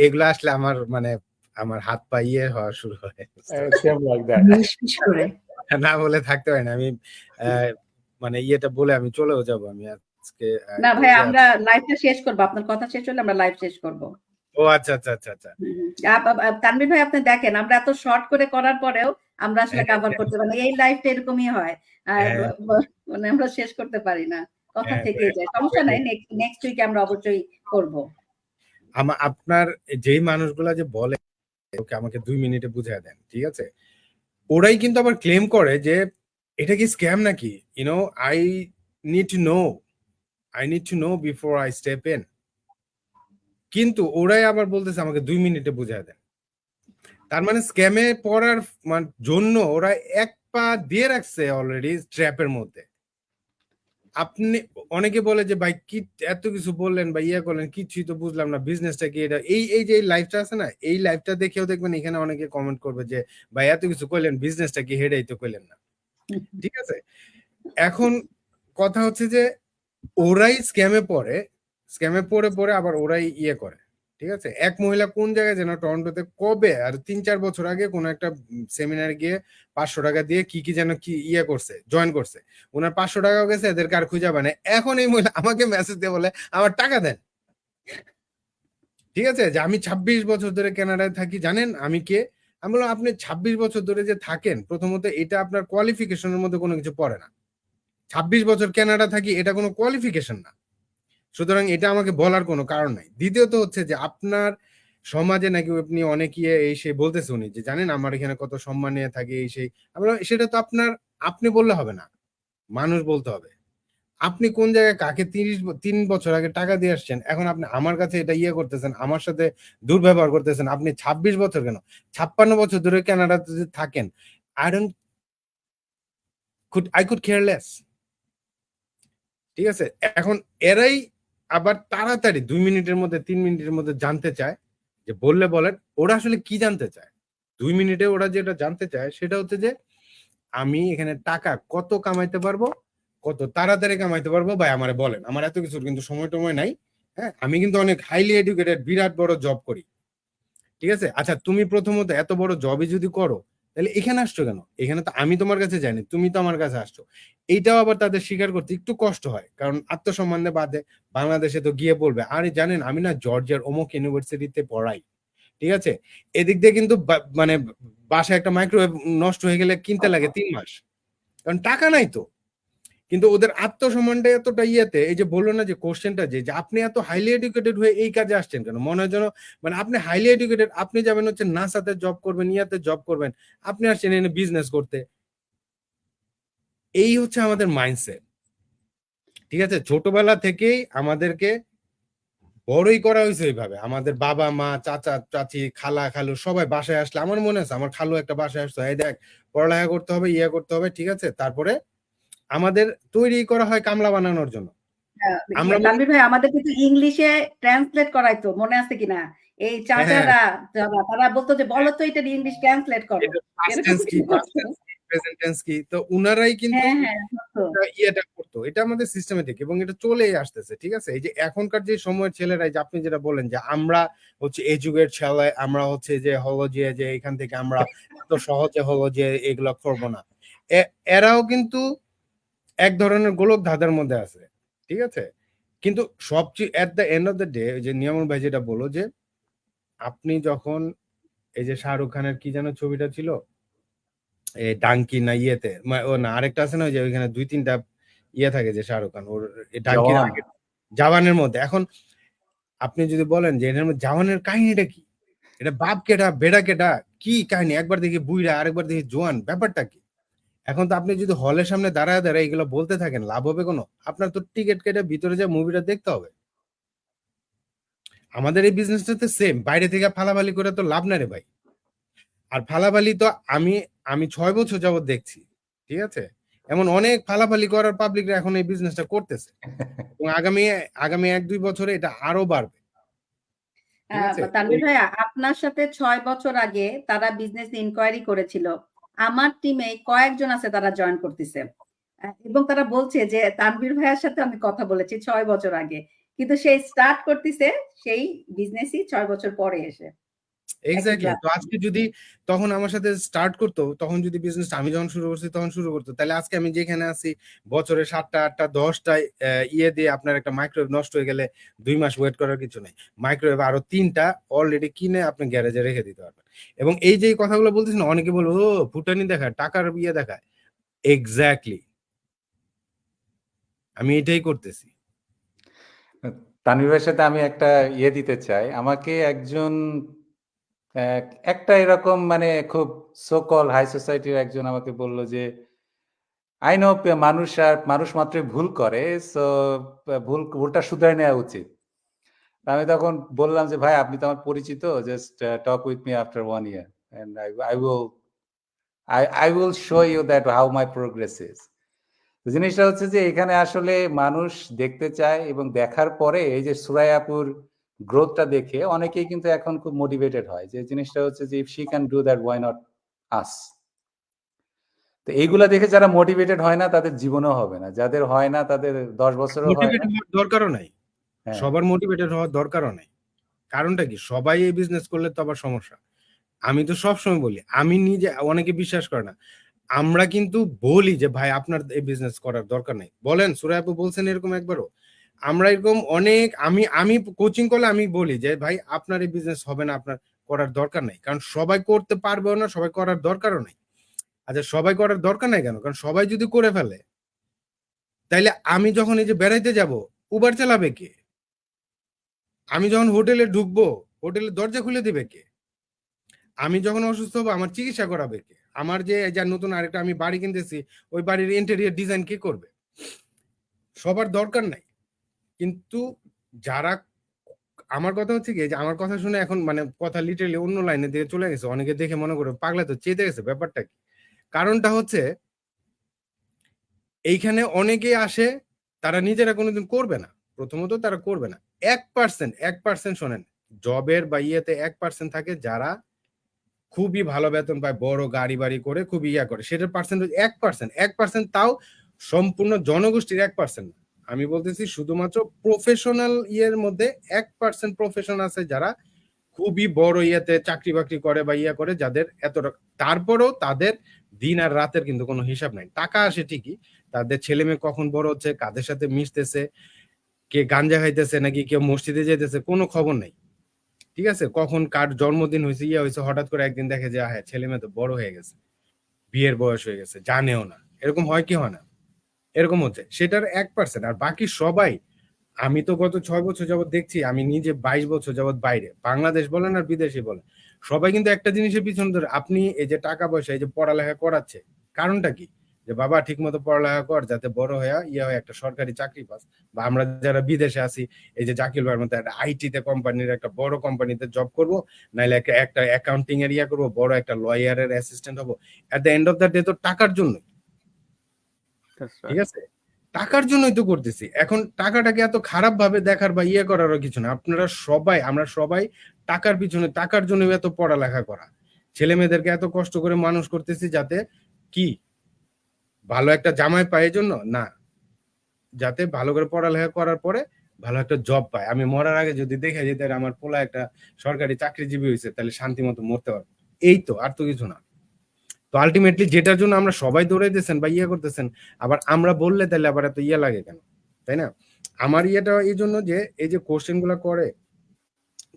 এগুলো আসলে আমার মানে আমার হাত পা ইয়ে হওয়া শুরু হয়, না বলে থাকতে পারি না আমি। মানে ইয়েটা বলে আমি চলেও যাব। আমি আজকে না ভাই, আমরা লাইভটা শেষ করব, আপনার কথা শেষ হলে আমরা লাইভ শেষ করব। ও আচ্ছা আচ্ছা আচ্ছা আচ্ছা। তানভীর ভাই আপনি দেখেন, আমরা এত শর্ট করে করার পরেও আমরা আসলে কভার করতে পারি না। এই লাইভটা এরকমই হয়, মানে আমরা শেষ করতে পারি না, কথা থেকে যায়। সমস্যা নাই, নেক্সট উইকে আমরা অবশ্যই করব। আপনার যেই মানুষগুলা যে বলে ওকে আমাকে 2 মিনিটে বুঝিয়ে দেন, ঠিক আছে, ওরাই কিন্তু আবার ক্লেম করে যে এটা কি স্ক্যাম নাকি, I need to know before I step in. কিন্তু ওরাই আবার বলতেছে আমাকে 2 মিনিটে বুঝিয়ে দেন। তার মানে স্ক্যামে পড়ার জন্য ওরা এক পা দিয়ে রাখছে অলরেডি ট্র্যাপের মধ্যে। আপনি অনেকে বলে যে ভাই কি এত কিছু বললেন বা ইয়ে করলেন, কিছুই তো বুঝলাম না, বিজনেসটা কি এটা, এই যে লাইভটা আছে না, এই লাইভটা দেখেও দেখবেন এখানে অনেকে কমেন্ট করবে যে ভাই এত কিছু কইলেন, বিজনেসটা কি হেডেই তো কইলেন না। ঠিক আছে, এখন কথা হচ্ছে যে ওরাই স্ক্যামে পড়ে আবার ওরাই ইয়ে করে। ঠিক আছে, এক মহিলা কোন জায়গায় যেন টরন্টোতে কবে আর 3-4 বছর আগে কোন একটা সেমিনারে গিয়ে 500 টাকা দিয়ে কি যেন কি ইয়ে করছে, জয়েন করছে, ওনার 500 টাকাও গেছে, এদের কার খুঁজে পায় না। এখন এই মহিলা আমাকে মেসেজ দিয়ে বলে আমার টাকা দেন। ঠিক আছে, যে আমি 26 বছর ধরে কানাডায় থাকি, জানেন আমি কে? আমি বললাম আপনি 26 বছর ধরে যে থাকেন, প্রথমত এটা আপনার কোয়ালিফিকেশনের মধ্যে কোনো কিছু পড়ে না। 26 বছর কানাডা থাকি এটা কোনো কোয়ালিফিকেশন না, সুতরাং এটা আমাকে বলার কোনো কারণ নাই। দ্বিতীয়ত হচ্ছে যে আপনার সমাজে নাকি আপনি অনেক এই সেই বলতেছে উনি, যে জানেন আমার এখানে কত সম্মান নিয়ে থাকে এই সেই। সেটা তো আপনি বললে হবে না, মানুষ বলতে হবে। আপনি কোন জায়গায় কাকে 3 বছর আগে টাকা দিয়ে আসছেন, এখন আপনি আমার কাছে এটা ইয়ে করতেছেন, আমার সাথে দুর্ব্যবহার করতেছেন। আপনি 26 বছর কেন 56 বছর ধরে কানাডাতে থাকেন, I could care less। ঠিক আছে, এখন এরাই আবার তাড়াতাড়ি 2 মিনিটের মধ্যে 3 মিনিটের মধ্যে জানতে চায়, যে বললে বলেন ওরা আসলে কি জানতে চায়। 2 মিনিটে ওরা যেটা জানতে চায় সেটা হচ্ছে যে আমি এখানে টাকা কত কামাইতে পারবো, কত তাড়াতাড়ি কামাইতে পারবো ভাই আমারে বলেন। আমার এত কিছুর কিন্তু সময় টময় নাই। হ্যাঁ, আমি কিন্তু অনেক হাইলি এডুকেটেড, বিরাট বড় জব করি, ঠিক আছে? আচ্ছা, তুমি প্রথমত এত বড় জবই যদি করো, তাহলে এখানে আসছো কেন? এখানে তো আমি তোমার কাছে জানি, তুমি তো আমার কাছে আসছো। এইটাও আবার তাদের স্বীকার করতে একটু কষ্ট হয়, কারণ আত্মসম্মানে বাদে বাংলাদেশে তো গিয়ে বলবে, আরে জানেন আমি না জর্জিয়ার অমুক ইউনিভার্সিটিতে পড়াই, ঠিক আছে? এদিক দিয়ে কিন্তু মানে বাসায় একটা মাইক্রোওয়েভ নষ্ট হয়ে গেলে কিনতে লাগে 3 মাস, কারণ টাকা নাই তো। কিন্তু ওদের আত্মসম্মানটা এতটা ইয়েতে, এই যে বললো না যে কোশ্চেনটা যে আপনি এত হাইলি এডুকেটেড হয়ে এই কাজে আসছেন কেন, মনে হয় যেন মানে আপনি হাইলি এডুকেটেড, আপনি যাবেন হচ্ছে নাসাতে জব করবেন, ইয়াতে জব করবেন, আপনি আসছেন এনে বিজনেস করতে। এই হচ্ছে আমাদের মাইন্ডসেট, ঠিক আছে? ছোটবেলা থেকেই আমাদেরকে বড়ই করা হয়েছে এইভাবে। আমাদের বাবা মা, চাচা চাচি, খালা খালু সবাই বাসায় আসলে, আমার মনে আছে আমার খালু একটা বাসায় আসতো, এই দেখ পড়ালেখা করতে হবে, ইয়া করতে হবে, ঠিক আছে? তারপরে আমাদের তৈরি করা হয় কামলা বানানোর জন্য। আমরা তানভীর ভাই আমাদের কিন্তু ইংলিশে ট্রান্সলেট করাইতো, মনে আছে কিনা? এই হ্যাঁ, চাচারা যারা তারা বলতো যে বলো তো এটা ইংলিশ ট্রান্সলেট করো, এটা past এরকম tense কি, কিন্তু past করতো। tense কি, present tense কি, তো উনারাই কিন্তু হ্যাঁ হ্যাঁ করতো। ইয়েটা করতো। এটা আমাদের সিস্টেমেটিক এবং এটা চলেই আসতেছে, ঠিক আছে? এই যে এখনকার যে সময়ের ছেলেরা, এই যে আপনি যেটা বলেন যে আমরা হচ্ছে এডুকেট ছেলে, আমরা হচ্ছে যে হলো যে এখান থেকে আমরা এত সহজে হলো যে এগুলা করবো না, এরাও কিন্তু এক ধরনের গোলক ধাঁধার মধ্যে আছে, ঠিক আছে? কিন্তু সবচেয়ে at the end of the day, যে নিয়ামুল ভাই যেটা বললো যে আপনি যখন এই যে শাহরুখ খানের কি যেন ছবিটা ছিল, এই ডাঙ্কি না ইয়েতে, ও না আরেকটা আছে না, ওই যে ওইখানে 2-3টা ইয়ে থাকে যে শাহরুখ খান ওর ডাঙ্কির জওয়ান। আগে জওয়ানের মধ্যে। এখন আপনি যদি বলেন যে এটার মধ্যে জওয়ানের কাহিনীটা কি, এটা বাপ কেটা বেড়া কেটা, কি কাহিনী, একবার দেখি বুইড়া আরেকবার দেখি জোয়ান, ব্যাপারটা কি? এখন তো আপনি যদি হলের সামনে দাঁড়ায় দাঁড়ায় এগুলো বলতে থাকেন, লাভ হবে কোনো? আপনার তো টিকিট কেটে ভিতরে যে মুভিটা দেখতে হবে। আমাদের এই বিজনেসটাতে সেম, বাইরে থেকে ফালাফালি করে তো লাভ না রে ভাই। আর ফালাফালি তো আমি আমি 6 বছর যাবত দেখছি, ঠিক আছে? এমন অনেক ফালাফালি করার পাবলিকরা এখন এই বিজনেসটা করতেছে এবং আগামী আগামী 1-2 বছরে এটা আরো বাড়বে, ঠিক আছে? তানভীর ভাই আপনার সাথে 6 বছর আগে তারা বিজনেস ইনকোয়ারি করেছিল, আমার টিমে কয়েকজন আছে তারা জয়েন করতেছে, এবং তারা বলছে যে তানভীর ভাইয়ের সাথে আমি কথা বলেছি 6 বছর আগে, কিন্তু সেই স্টার্ট করতেছে সেই বিজনেসই 6 বছর পরে এসে একই এক্স্যাক্টলি। তো প্ল্যাটফর্ম। আজকে যদি তখন আমার সাথে স্টার্ট করতো, তখন যদি বিজনেস আমি যখন শুরু করছি তখন শুরু করতো, তাহলে আজকে আমি যেখানে আছি, বছরে 7টা 8টা 10টা ইয়ে দিয়ে আপনার একটা মাইক্রোওয়েভ নষ্ট হয়ে গেলে 2 মাস ওয়েট করার কিছু নেই। মাইক্রোওয়েভ আরো 3টা অলরেডি কিনে আপনি গ্যারেজে রেখে দিতে পারবেন। এবং এই যে কথাগুলো বলতেছি না, অনেকে বলবো ও ফুটানি দেখায়, টাকার ইয়ে দেখায়। এক্স্যাক্টলি, আমি এটাই করতেছি। তানভীর ভাইয়ের সাথে আমি একটা ইয়ে দিতে চাই। আমাকে একজন একটা এরকম মানে খুব সো কল হাই সোসাইটির একজন আমাকে বলল যে আই নো মানুষ মাত্রই ভুল করে, সো ভুলটা শুধরাই নেওয়া উচিত। আমি তখন বললাম যে ভাই আপনি তো আমার পরিচিত, just talk with me after 1 year and I will show you that how my progress is. জিনিসটা হচ্ছে যে এখানে আসলে মানুষ দেখতে চায় এবং দেখার পরে এই যে সুরাইয়া আপুর গ্রোথটা দেখে অনেকেই কিন্তু এখন খুব মোটিভেটেড হয়, যে জিনিসটা হচ্ছে যে if she can do that why not us. তো এইগুলা দেখে যারা মোটিভেটেড হয় না তাদের জীবনেও হবে না, যাদের হয় না তাদের 10 বছরও হয় না। মোটিভেটেড হওয়ার দরকারও নাই, হ্যাঁ, সবার মোটিভেটেড হওয়ার দরকারও নাই। কারণটা কি, সবাই এই বিজনেস করলে তো আবার সমস্যা। আমি তো সবসময় বলি, আমি নিজে, অনেকে বিশ্বাস করে না, আমরা কিন্তু বলি যে ভাই আপনার এই বিজনেস করার দরকার নেই। বলেন সুরাই আপু বলছেন এরকম একবারও? আমরা এরকম অনেক, আমি আমি কোচিং করলে আমি বলি যে ভাই আপনার এই বিজনেস হবে না, আপনার করার দরকার নেই, কারণ সবাই করতে পারবেও না, সবাই করার দরকারও নেই। আচ্ছা সবাই করার দরকার নাই কেন? কারণ সবাই যদি করে ফেলে, তাইলে আমি যখন এই যে বেড়াইতে যাব, উবার চালাবে কে? আমি যখন হোটেলে ঢুকবো, হোটেলের দরজা খুলে দিবে কে? আমি যখন অসুস্থ হবো, আমার চিকিৎসা করাবে কে? আমার যে যা নতুন আরেকটা আমি বাড়ি কিনতেছি, ওই বাড়ির ইন্টেরিয়র ডিজাইন কে করবে? সবার দরকার নাই। কিন্তু যারা, আমার কথা হচ্ছে কি, যে আমার কথা শুনে এখন মানে কথা লিটারালি অন্য লাইনে দিয়ে চলে গেছে, অনেকে দেখে মনে করে পাগলা তো চেতে গেছে, ব্যাপারটা কি? কারণটা হচ্ছে এইখানে অনেকে আসে, তারা নিজেরা কোনোদিন করবে না। প্রথমত তারা করবে না। 1% শোনেন, জবের বা ইয়েতে 1% থাকে যারা খুবই ভালো বেতন পায়, বড় গাড়ি বাড়ি করে খুবই ইয়া করে, সেটার পার্সেন্টেজ 1%, তাও সম্পূর্ণ জনগোষ্ঠীর 1%। আমি বলতেছি শুধুমাত্র প্রফেশনাল ইয়ের মধ্যে 1% প্রফেশন আছে যারা খুবই বড় ইয়েতে চাকরি বাকরি করে বা ইয়া করে, যাদের এতটা, তারপরেও তাদের দিন আর রাতের কিন্তু কোনো হিসাব নাই। টাকা আসে ঠিকই, তাদের ছেলে মেয়ে কখন বড় হচ্ছে, কাদের সাথে মিশতেছে, কে গাঞ্জা খাইতেছে নাকি কেউ মসজিদে যেতেছে, কোনো খবর নাই। ঠিক আছে, কখন কার জন্মদিন হয়েছে ইয়া হয়েছে, হঠাৎ করে একদিন দেখে যে হ্যাঁ ছেলে মেয়ে তো বড় হয়ে গেছে, বিয়ের বয়স হয়ে গেছে, জানেও না। এরকম হয় কি হয় না, এরকম হচ্ছে, সেটার 1%। আর বাকি সবাই, আমি তো গত 6 বছর যাবত দেখছি, আমি নিজে 22 বছর যাবত বাইরে, বাংলাদেশ বলেন আর বিদেশি বলেন, সবাই কিন্তু একটা জিনিসের পিছনে ধরে। আপনি এই যে টাকা পয়সা, এই যে পড়ালেখা করাচ্ছে, কারণটা কি? যে বাবা ঠিক মতো পড়ালেখা কর, যাতে বড় হয়ে ইয়ে হয় একটা সরকারি চাকরি পাস। বা আমরা যারা বিদেশে আছি, এই যে জাকির ভাইয়ের মতো একটা আইটিতে কোম্পানির একটা বড় কোম্পানিতে জব করব, নাইলে একটা অ্যাকাউন্টিং এর ইয়া করবো, বড় একটা লয়ারের অ্যাসিস্ট্যান্ট হবো। At the end of the day তো টাকার জন্য, That's ঠিক right. আছে, টাকার জন্যই তো করতেছি। এখন টাকাটাকে এত খারাপ ভাবে দেখার বা ইয়ে করারও কিছু না। আপনারা সবাই, আমরা সবাই টাকার পিছনে, টাকার জন্য এত পড়ালেখা করা, ছেলে মেয়েদেরকে এত কষ্ট করে মানুষ করতেছি, যাতে কি ভালো একটা জামাই পায়, এই জন্য না, যাতে ভালো করে পড়ালেখা করার পরে ভালো একটা জব পায়। আমি মরার আগে যদি দেখে যেতে আমার পোলা একটা সরকারি চাকরিজীবী হয়েছে, তাহলে শান্তি মতো মরতে পারবো। এই তো, আর তো কিছু না। তো আলটিমেটলি যেটার জন্য আমরা সবাই দৌড়াইতেছেন বা ইয়ে করতেছেন, আবার আমরা বললে তাহলে আবার এত ইয়ে লাগে কেন, তাই না? আমার ইয়েটা এই জন্য যে এই যে কোশ্চেন গুলা করে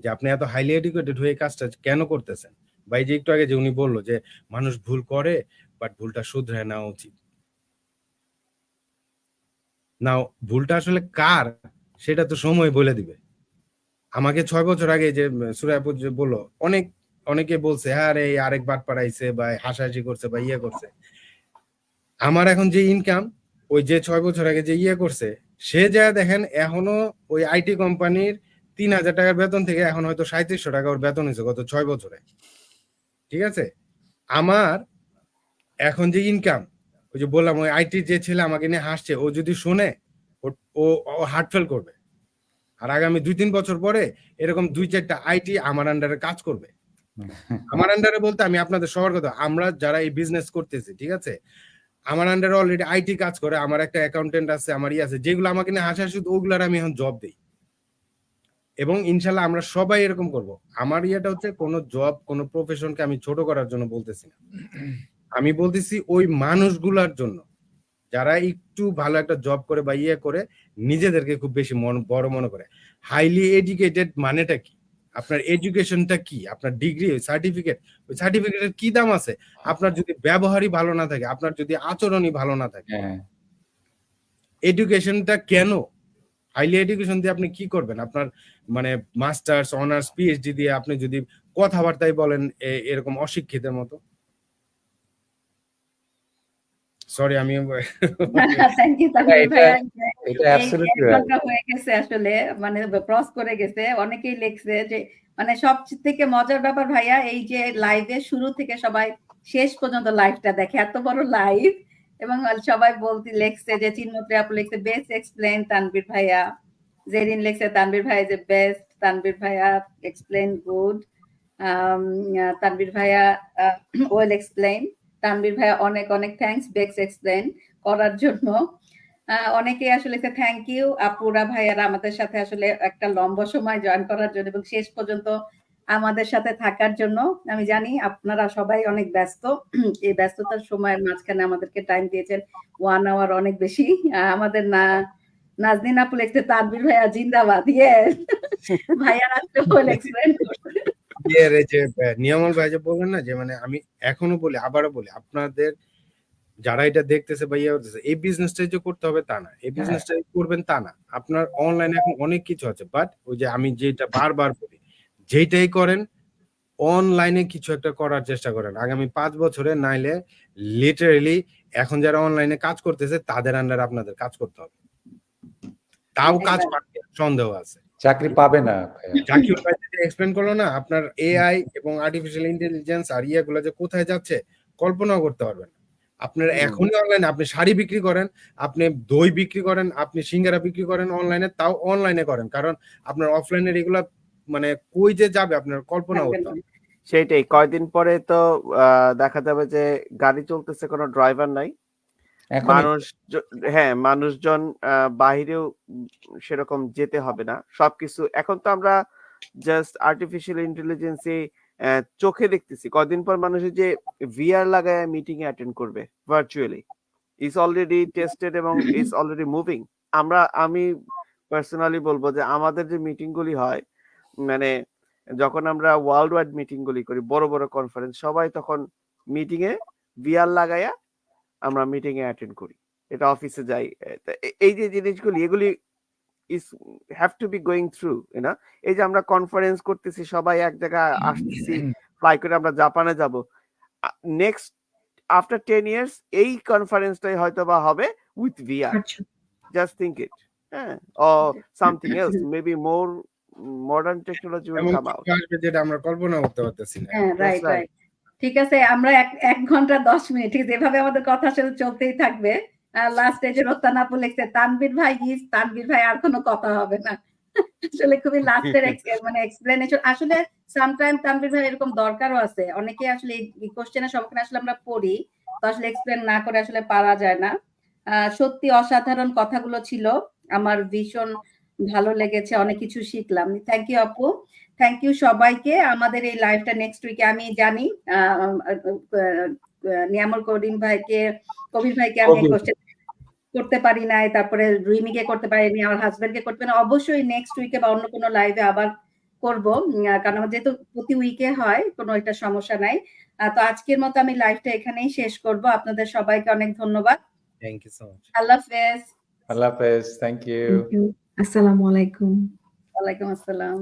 যে আপনি এত হাইলি এডুকেটেড হয়ে এই কাজটা কেন করতেছেন, বা এই যে একটু আগে যে উনি বললো যে মানুষ ভুল করে বাট ভুলটা শুধরায় নেওয়া উচিত। নাও ভুলটা আসলে কার সেটা তো সময় বলে দিবে। আমাকে 6 বছর আগে যে সুরাইপুর যে বললো, অনেকে বলছে হ্যাঁ রে আরেকবার পাড়াইছে বা হাসাহাসি করছে বা ইয়ে করছে। আমার এখন যে ইনকাম, ওই যে 6 বছর আগে যে ইয়ে করছে, সে যা দেখেন এখনো ওই আইটি কোম্পানির 3,000 টাকার বেতন থেকে এখন হয়তো 3700 টাকা ওর বেতন হয়েছে গত 6 বছরে। ঠিক আছে, আমার এখন যে ইনকাম, ওই যে বললাম ওই আইটি যে ছেলে আমাকে নিয়ে হাসছে, ও যদি শুনে ও হার্ট ফেল করবে। আর আগামী 2-3 বছর পরে এরকম 2-4টা আইটি আমার আন্ডারে কাজ করবে। আমার আন্ডারে বলতে আমি আপনাদের সবার কথা, আমরা যারা এই বিজনেস করতেছি, ঠিক আছে, আমার আন্ডারে অলরেডি আইটি কাজ করে, আমার একটা অ্যাকাউন্টেন্ট আছে, আমার ইয়ে আছে, যেগুলো আমাকে নিয়ে হাসাহাসি, ওগুলার আমি এখন জব দিই। এবং ইনশাল্লাহ আমরা সবাই এরকম করব। আমার ইয়েটা হচ্ছে কোনো জব, কোনো প্রফেশনকে আমি ছোট করার জন্য বলতেছি না, আমি বলতেছি ওই মানুষগুলার জন্য যারা একটু ভালো একটা জব করে বা ইয়ে করে নিজেদেরকে খুব বেশি বড় মনে করে। হাইলি এডুকেটেড মানেটা কি? আপনার এডুকেশনটা কি? আপনার ডিগ্রি, সার্টিফিকেট, ওই সার্টিফিকেটের কি দাম আছে আপনার যদি ব্যবহারই ভালো না থাকে, আপনার যদি আচরণই ভালো না থাকে? এডুকেশনটা কেন? হাইলি এডুকেশন দিয়ে আপনি কি করবেন? আপনার মানে মাস্টার্স, অনার্স, পিএইচডি দিয়ে আপনি যদি কথাবার্তাই বলেন এরকম অশিক্ষিতের মতো। সরি, আমি থ্যাংক ইউ তানভীর ভাইয়া। এটা অ্যাবসলিউটলি রাইট। হয়ে গেছে আসলে, মানে ক্রস করে গেছে। অনেকেই লিখছে যে মানে সবচেয়ে থেকে মজার ব্যাপার ভাইয়া, এই যে লাইভের শুরু থেকে সবাই শেষ পর্যন্ত লাইভটা দেখে, এত বড় লাইভ, এবং সবাই লিখছে যে চিন্মত্রী আপু লিখছে বেস্ট এক্সপ্লেন তানভীর ভাইয়া, জেরিন লিখছে তানভীর ভাই যে বেস্ট, তানভীর ভাইয়া এক্সপ্লেন গুড, তানভীর ভাইয়া ওয়েল এক্সপ্লেন, তানভীর ভাইয়া অনেক অনেক থ্যাঙ্কস বেস্ট এক্সপ্লেন করার জন্য। অনেকেই আসলে থ্যাংক ইউ আপুরা ভাইয়ারা আমাদের সাথে আসলে একটা লম্বা সময় জয়েন করার জন্য এবং শেষ পর্যন্ত আমাদের সাথে থাকার জন্য। আমি জানি আপনারা সবাই অনেক ব্যস্ত, এই ব্যস্ততার সময়ের মাঝখানে আমাদেরকে টাইম দিয়েছেন 1 আওয়ার, অনেক বেশি। আমাদের নাজনীন আপু লিখতে তানভীর ভাইয়া জিন্দাবাদ, ইয়েস ভাইয়া আসলে ওয়েল এক্সপ্লেন করছে। যে নিয়ামল ভাই যে বললেন না, যে মানে আমি এখনো বলি, আবারও বলি, আপনাদের যারা এটা দেখতেছে বা ইয়ে করতেছে, এই বিজনেসটাই যে করতে হবে তা না, এই বিজনেসটাই করবেন তা না। আপনার অনলাইনে এখন অনেক কিছু আছে, বাট ওই যে আমি যেটা বারবার বলি, যেটাই করেন অনলাইনে কিছু একটা করার চেষ্টা করেন আগামী 5 বছরে, নাইলে লিটারেলি এখন যারা অনলাইনে কাজ করতেছে তাদের আন্ডারে আপনাদের কাজ করতে হবে, তাও কাজ পাবে সন্দেহ আছে, চাকরি পাবে না। জাকির ভাই যেটা এক্সপ্লেন করলো না, আপনার এআই এবং আর্টিফিশিয়াল ইন্টেলিজেন্স আর ইয়েগুলো যে কোথায় যাচ্ছে কল্পনাও করতে পারবেন না। আপনার এখনই অনলাইনে আপনি শাড়ি বিক্রি করেন, আপনি দই বিক্রি করেন, আপনি সিঙ্গারা বিক্রি করেন অনলাইনে, তাও অনলাইনে করেন, কারণ আপনার অফলাইনের এগুলা মানে কই যে যাবে আপনার কল্পনা করতে হবে। সেইটাই কয়দিন পরে তো দেখা যাবে যে গাড়ি চলতেছে, কোনো ড্রাইভার নাই। এখনই হ্যাঁ, মানুষজন বাহিরেও সেরকম যেতে হবে না। সবকিছু এখন তো আমরা জাস্ট আর্টিফিশিয়াল ইন্টেলিজেন্সে চোখে দেখতেছি। কয়দিন পর মানুষের যে VR লাগায় মিটিং এ অ্যাটেন্ড করবে ভার্চুয়ালি। ইজ অলরেডি টেস্টেড এবং ইজ অলরেডি মুভিং। আমি পার্সোনালি বলবো যে আমাদের যে মিটিং গুলি হয়, মানে যখন আমরা ওয়ার্ল্ড ওয়াইড মিটিং গুলি করি, বড় বড় কনফারেন্স, সবাই তখন মিটিং এ VR লাগাইয়া আমরা মিটিং এ অ্যাটেন্ড করি। এটা অফিসে যাই। এই যে জিনিসগুলি, এগুলি is have to be going through, না? এই যে আমরা কনফারেন্স করতেছি, সবাই এক জায়গায় আসতেছি, ফ্লাই করে আমরা জাপানে যাব। নেক্সট আফটার 10 ইয়ার্স এই কনফারেন্সটাই হয়তো বা হবে উইথ VR। আচ্ছা জাস্ট থিংক ইট। হ্যাঁ, or something else, maybe more modern technology will এমন come out. কিছু আসবে যেটা আমরা কল্পনা করতে পারতেছি না। হ্যাঁ, That's রাইট right. রাইট। ঠিক আছে, আমরা 1 ঘন্টা 10 মিনিট, ঠিক আছে, এভাবে আমাদের কথা আসলে চলতেই থাকবে। লাস্টে যে রত্তান আপু লিখছে, তানভীর ভাই আর কোনো কথা হবে না। আসলে খুবই লাস্টের মানে এক্সপ্লেনেশন। আসলে সামটাইম তানভীর ভাই এরকম দরকারও আছে। অনেকে আসলে এই কোশ্চেনের সম্মুখীন আসলে আমরা পড়ি, তো আসলে এক্সপ্লেন না করে আসলে পারা যায় না। সত্যি অসাধারণ কথাগুলো ছিল, আমার ভীষণ ভালো লেগেছে, অনেক কিছু শিখলাম। থ্যাংক ইউ আপু, থ্যাংক ইউ সবাইকে। আমাদের এই লাইভটা নেক্সট উইকে আমি জানি নিয়ামুল কবির ভাইকে আমি কোশ্চেন করতে পারি নাই, তারপরে রিমিকে করতে পারিনি, আমার হাজবেন্ডকে করতে পারি। অবশ্যই নেক্সট উইকে বা অন্য কোনো লাইভে আবার করব, কারণ আমার যেহেতু প্রতি উইকে হয়, কোনো একটা সমস্যা নাই। তো আজকের মতো আমি লাইভটা এখানেই শেষ করব। আপনাদের সবাইকে অনেক ধন্যবাদ। Thank you so much. আল্লাহ হাফেজ। আল্লাহ হাফেজ, থ্যাংক ইউ। Thank you. আসসালামু আলাইকুম। ওয়ালাইকুম আসসালাম।